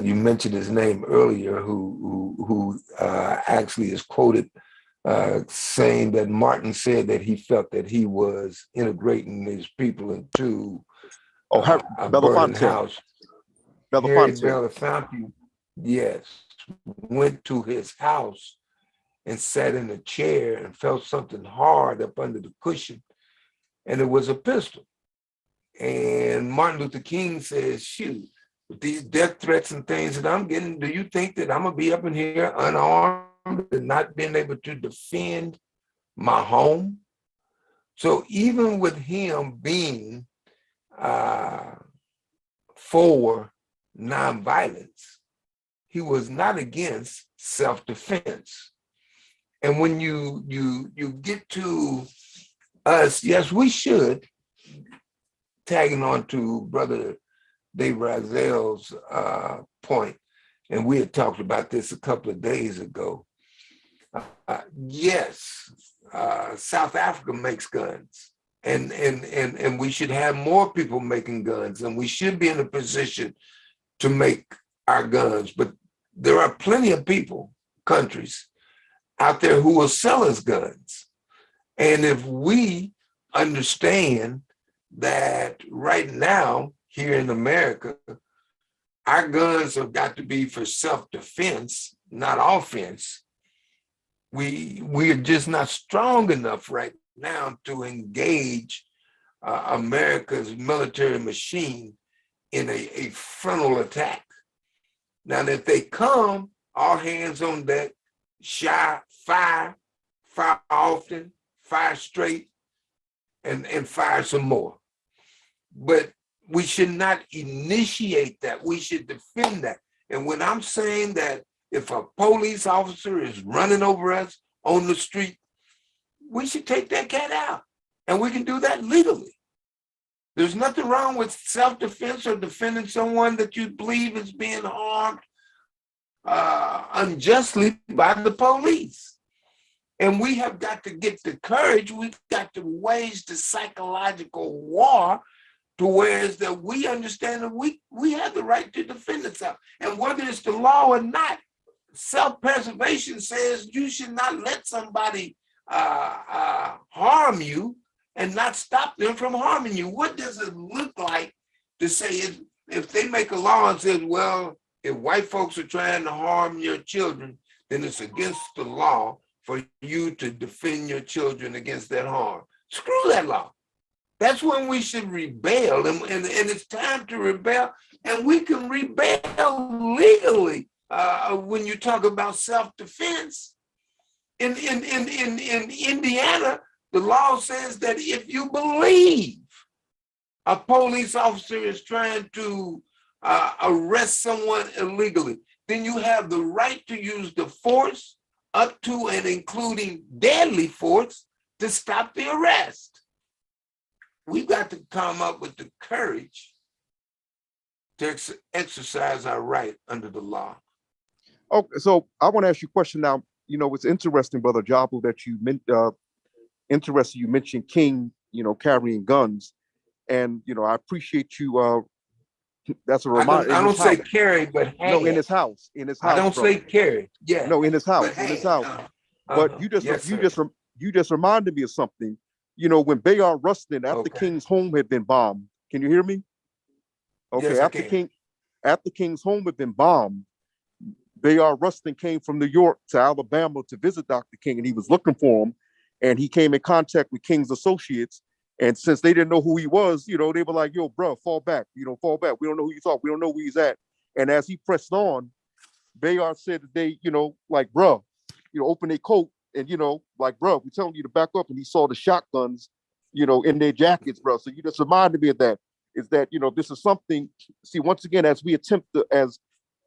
you mentioned his name earlier, who actually is quoted saying that Martin said that he felt that he was integrating his people into a burning house. Harry Belafonte, yes, went to his house and sat in a chair and felt something hard up under the cushion, and it was a pistol. And Martin Luther King says, shoot, with these death threats and things that I'm getting, do you think that I'm gonna be up in here unarmed and not being able to defend my home? So even with him being for nonviolence, he was not against self-defense. And when you get to us, yes, we should, tagging on to Brother Dave Razel's point, and we had talked about this a couple of days ago. Yes, South Africa makes guns, and we should have more people making guns, and we should be in a position to make our guns. But there are plenty of people, countries out there who will sell us guns. And if we understand that right now here in America, our guns have got to be for self-defense, not offense, we are just not strong enough right now to engage America's military machine in a frontal attack. Now, if they come, all hands on deck, shot, fire often, fire straight, and fire some more. But we should not initiate that. We should defend that. And when I'm saying that if a police officer is running over us on the street, we should take that cat out. And we can do that legally. There's nothing wrong with self-defense or defending someone that you believe is being harmed unjustly by the police. And we have got to get the courage, we've got to wage the psychological war to where is that we understand that we have the right to defend ourselves. And whether it's the law or not, self-preservation says you should not let somebody harm you and not stop them from harming you. What does it look like to say if they make a law and says, well, if white folks are trying to harm your children, then it's against the law for you to defend your children against that harm. Screw that law. That's when we should rebel, and it's time to rebel, and we can rebel legally. When you talk about self-defense, in Indiana, the law says that if you believe a police officer is trying to arrest someone illegally, then you have the right to use the force up to and including deadly force to stop the arrest. We've got to come up with the courage to exercise our right under the law. Okay, so I want to ask you a question now. You know, it's interesting, Brother Jabu, that you interested you mentioned King, you know, carrying guns. And, you know, I appreciate you. That's a reminder. I don't say carry, but have. No, in his house. In his house. I don't say carry. Yeah. No, in his house. But In his house. But you yes, just reminded me of something. You know, when Bayard Rustin, after King's home had been bombed. Can you hear me? Okay, yes, after King's home had been bombed, Bayard Rustin came from New York to Alabama to visit Dr. King, and he was looking for him. And he came in contact with King's associates. And since they didn't know who he was, you know, they were like, yo, bro, fall back. You know, fall back. We don't know who you thought. We don't know where he's at. And as he pressed on, Bayard said that they, you know, like, bro, you know, open their coat and, you know, like, bro, we're telling you to back up. And he saw the shotguns, you know, in their jackets, bro. So you just reminded me of that, is that, you know, this is something, see, once again, as we attempt to,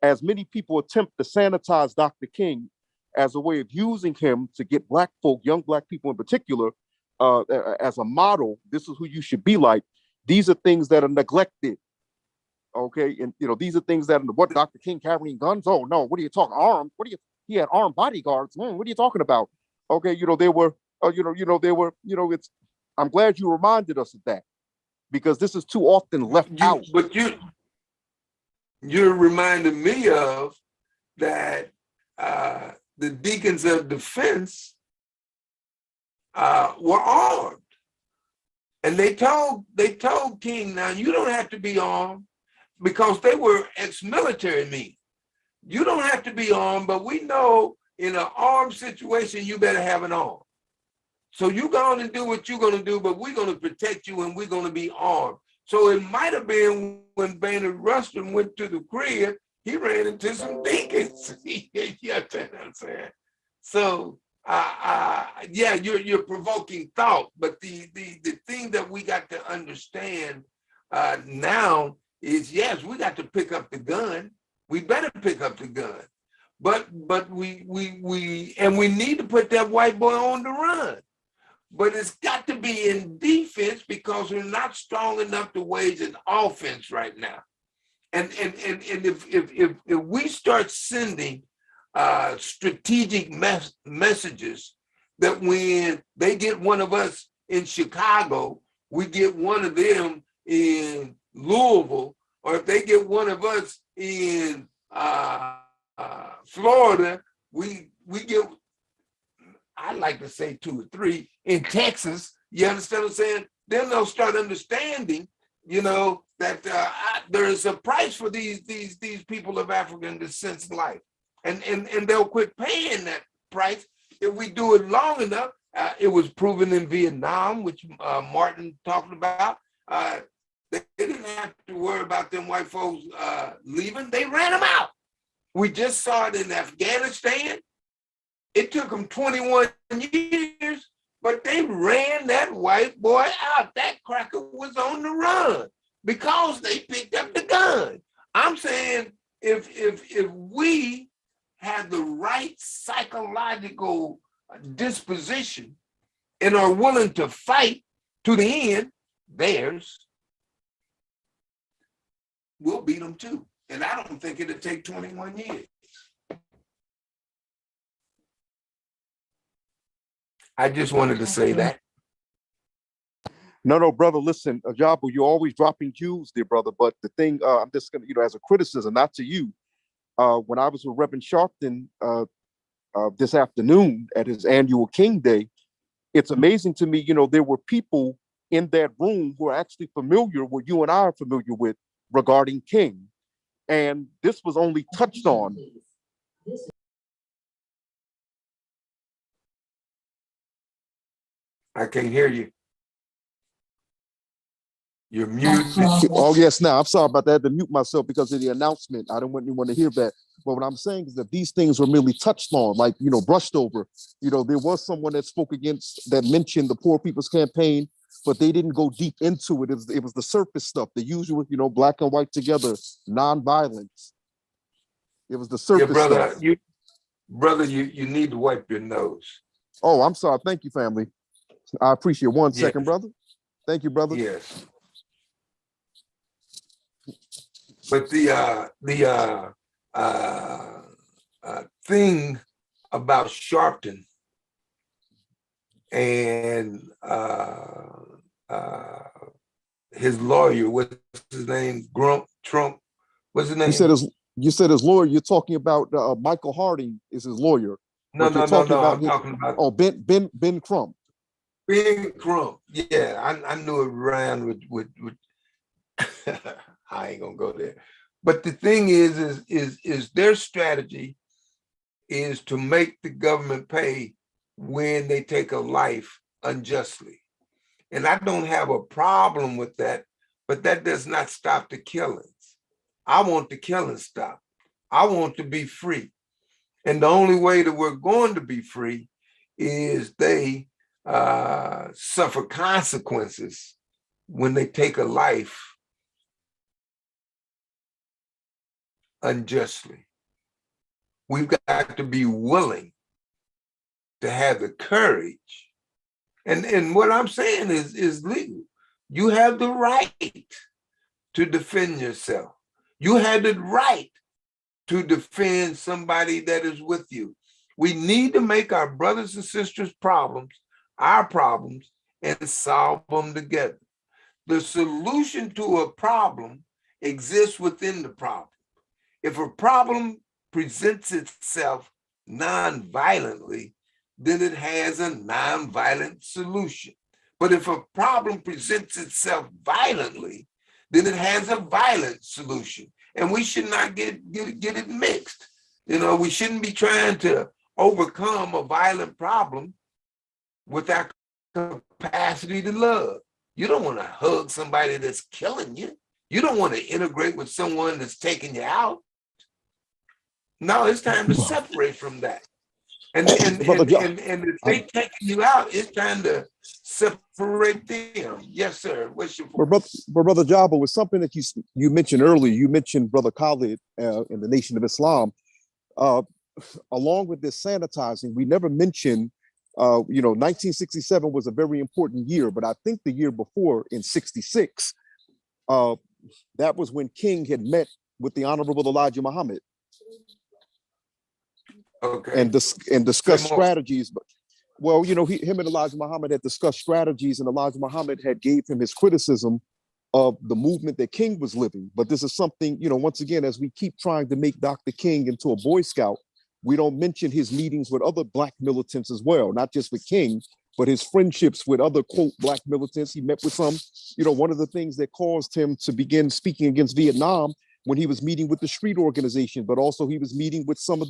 as many people attempt to sanitize Dr. King as a way of using him to get Black folk, young Black people in particular, as a model, this is who you should be like. These are things that are neglected. Okay, and you know, these are things that what Dr. King carrying guns? Oh no, what are you talking? Armed? What are you? He had armed bodyguards. What are you talking about? Okay, you know, they were, they were, you know, it's. I'm glad you reminded us of that, because this is too often left out. But you're reminding me of that the deacons of defense were armed, and they told King, now you don't have to be armed, because they were ex-military men. You don't have to be armed, but we know in an armed situation you better have an arm. So you go on and do what you're going to do, but we're going to protect you and we're going to be armed. So it might have been when Bayard Rustin went to the crib, he ran into some deacons. You understand what I'm saying? So yeah, you're provoking thought, but the thing that we got to understand now is, yes, we got to pick up the gun. We better pick up the gun, but we need to put that white boy on the run. But it's got to be in defense, because we're not strong enough to wage an offense right now. And if we start sending strategic messages that when they get one of us in Chicago, we get one of them in Louisville, or if they get one of us in Florida, we get, I like to say 2 or 3 in Texas. You understand what I'm saying? Then they'll start understanding, you know, that there is a price for these people of African descent life, and they'll quit paying that price if we do it long enough. It was proven in Vietnam, which Martin talked about. They didn't have to worry about them white folks leaving. They ran them out. We just saw it in Afghanistan. It took them 21 years, but they ran that white boy out. That cracker was on the run because they picked up the gun. I'm saying if we have the right psychological disposition and are willing to fight to the end, we'll beat them too. And I don't think it'll take 21 years. I just wanted to say that. No, brother, listen, Ajabu, you're always dropping jewels there, brother. But the thing, I'm just going to, you know, as a criticism, not to you, when I was with Reverend Sharpton this afternoon at his annual King Day, it's amazing to me, you know, there were people in that room who are actually familiar with you and I are familiar with regarding King. And this was only touched on. I can't hear you. You're muted. Oh yes, now I'm sorry about that. I had to mute myself because of the announcement. I don't want anyone to hear that. But what I'm saying is that these things were merely touched on, like brushed over. There was someone that spoke against, that mentioned the Poor People's Campaign, but they didn't go deep into it. It was the surface stuff, the usual, black and white together, nonviolence. It was the Yeah, surface stuff. you need to wipe your nose. Oh, I'm sorry. Thank you, family. I appreciate it. One Yeah. second, brother. Thank you, brother. Yes. But the thing about Sharpton and his lawyer, what's his name? Trump. What's his name? You said his lawyer. You're talking about Michael Harding is his lawyer. No. I'm talking about Ben Crump. Ben Crump. Yeah, I knew it ran with I ain't gonna go there. But the thing is their strategy is to make the government pay when they take a life unjustly. And I don't have a problem with that, but that does not stop the killings. I want the killing stopped. I want to be free. And the only way that we're going to be free is they suffer consequences when they take a life unjustly. We've got to be willing to have the courage. And what I'm saying is legal. You have the right to defend yourself. You have the right to defend somebody that is with you. We need to make our brothers and sisters' problems our problems and solve them together. The solution to a problem exists within the problem. If a problem presents itself non-violently, then it has a non-violent solution. But if a problem presents itself violently, then it has a violent solution. And we should not get it mixed. We shouldn't be trying to overcome a violent problem without capacity to love. You don't want to hug somebody that's killing you. You don't want to integrate with someone that's taking you out. No, it's time to separate from that. And if they taking you out, it's time to separate them. Yes, sir. What's your point? Brother Jabba, was something that you mentioned earlier. You mentioned Brother Khalid in the Nation of Islam. Along with this sanitizing, we never mentioned, 1967 was a very important year, but I think the year before, in 66, that was when King had met with the Honorable Elijah Muhammad. Okay. And discussed strategies. But him and Elijah Muhammad had discussed strategies, and Elijah Muhammad had gave him his criticism of the movement that King was living. But this is something, once again, as we keep trying to make Dr. King into a Boy Scout, we don't mention his meetings with other Black militants as well, not just with King, but his friendships with other, quote, Black militants. He met with some, one of the things that caused him to begin speaking against Vietnam when he was meeting with the street organization, but also he was meeting with some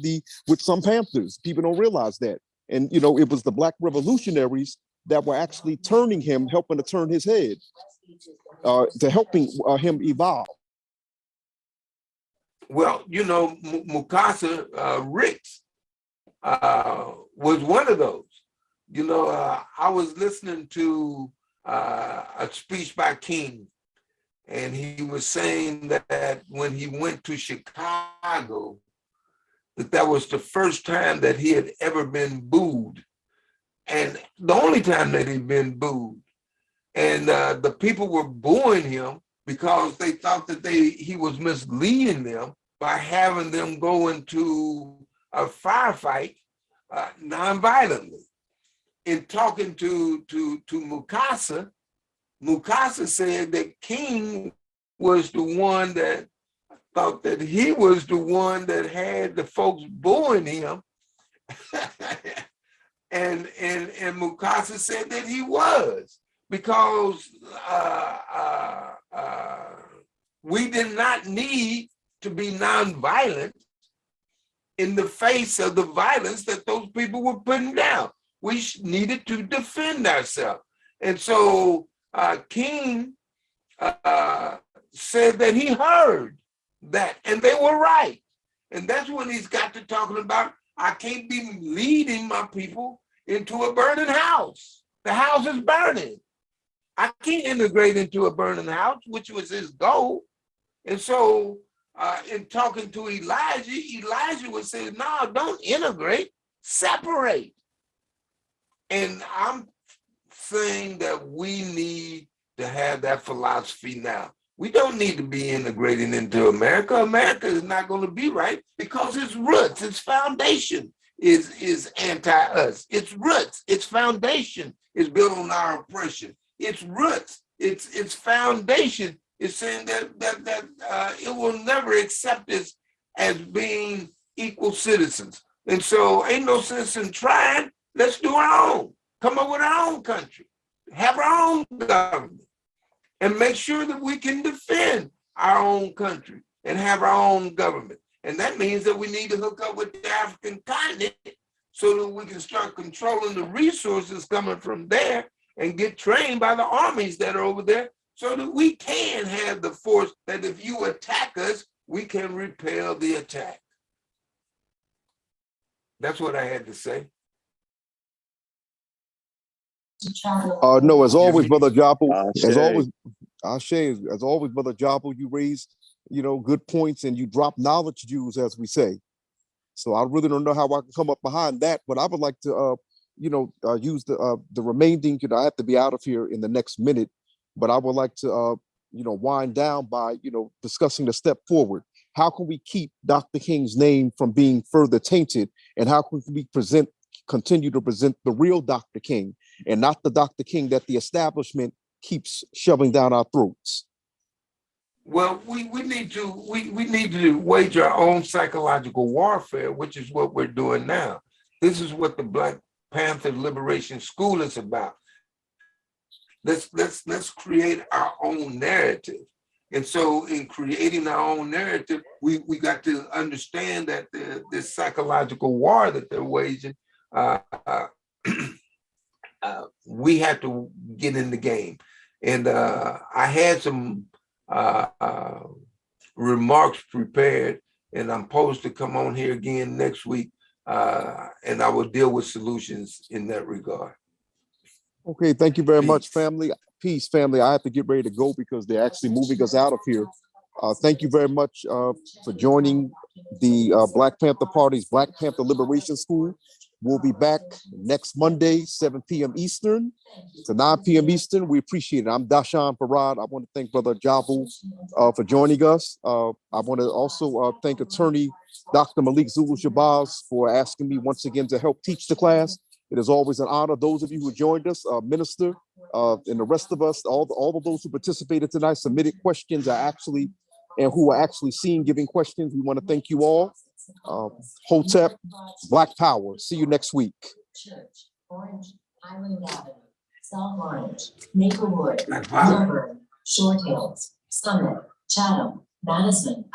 Panthers. People don't realize that. And, it was the Black revolutionaries that were actually turning him, helping to turn his head, to helping him evolve. Well, Mukasa Ricks was one of those. I was listening to a speech by King, and he was saying that when he went to Chicago, that was the first time that he had ever been booed, and the only time that he'd been booed. And the people were booing him because they thought that he was misleading them by having them go into a firefight nonviolently. In talking to Mukasa, Mukasa said that King was the one that thought that he was the one that had the folks booing him. and Mukasa said that he was, because we did not need to be nonviolent in the face of the violence that those people were putting down. We needed to defend ourselves. And so King said that he heard that, and they were right. And that's when he's got to talking about, I can't be leading my people into a burning house. The house is burning. I can't integrate into a burning house, which was his goal. And so in talking to Elijah would say, no, don't integrate, separate. And I'm saying that we need to have that philosophy now. We don't need to be integrating into America. America is not going to be right because its roots, its foundation is anti-us. Its roots, its foundation is built on our oppression. Its roots, its foundation is saying that it will never accept us as being equal citizens. And so ain't no sense in trying. Let's do our own. Come up with our own country. Have our own government. And make sure that we can defend our own country and have our own government. And that means that we need to hook up with the African continent so that we can start controlling the resources coming from there and get trained by the armies that are over there so that we can have the force that if you attack us, we can repel the attack. That's what I had to say. No, as always, Brother Jabu, as Ashe. always, Ashe, as always, Brother Jabu, you raise, good points and you drop knowledge jewels, as we say. So I really don't know how I can come up behind that, but I would like to, use the remaining, I have to be out of here in the next minute, but I would like to, wind down by, discussing the step forward. How can we keep Dr. King's name from being further tainted? And how can we continue to present the real Dr. King and not the Dr. King that the establishment keeps shoving down our throats? Well, we need to wage our own psychological warfare, which is what we're doing now. This is what the Black Panther Liberation School is about. Let's create our own narrative. And so in creating our own narrative, we got to understand that this psychological war that they're waging, we have to get in the game. And I had some remarks prepared, and I'm supposed to come on here again next week, and I will deal with solutions in that regard. Okay, thank you very Peace. much, family. Peace, family. I have to get ready to go because they're actually moving us out of here. Thank you very much for joining the Black Panther Party's Black Panther Liberation School. We'll be back next Monday, 7 p.m. Eastern to 9 p.m. Eastern. We appreciate it. I'm Dashan Farad. I want to thank Brother Jabu for joining us. I want to also thank attorney Dr. Malik Zulu Shabazz for asking me once again to help teach the class. It is always an honor. Those of you who joined us, Minister, and the rest of us, all of those who participated tonight, submitted questions and who are actually seen giving questions. We want to thank you all. Hotep, Black Power. See you next week. Church, Orange, Highland Avenue, South Orange, Maplewood, Melbourne, Short Hills, Summit, Chatham, Madison.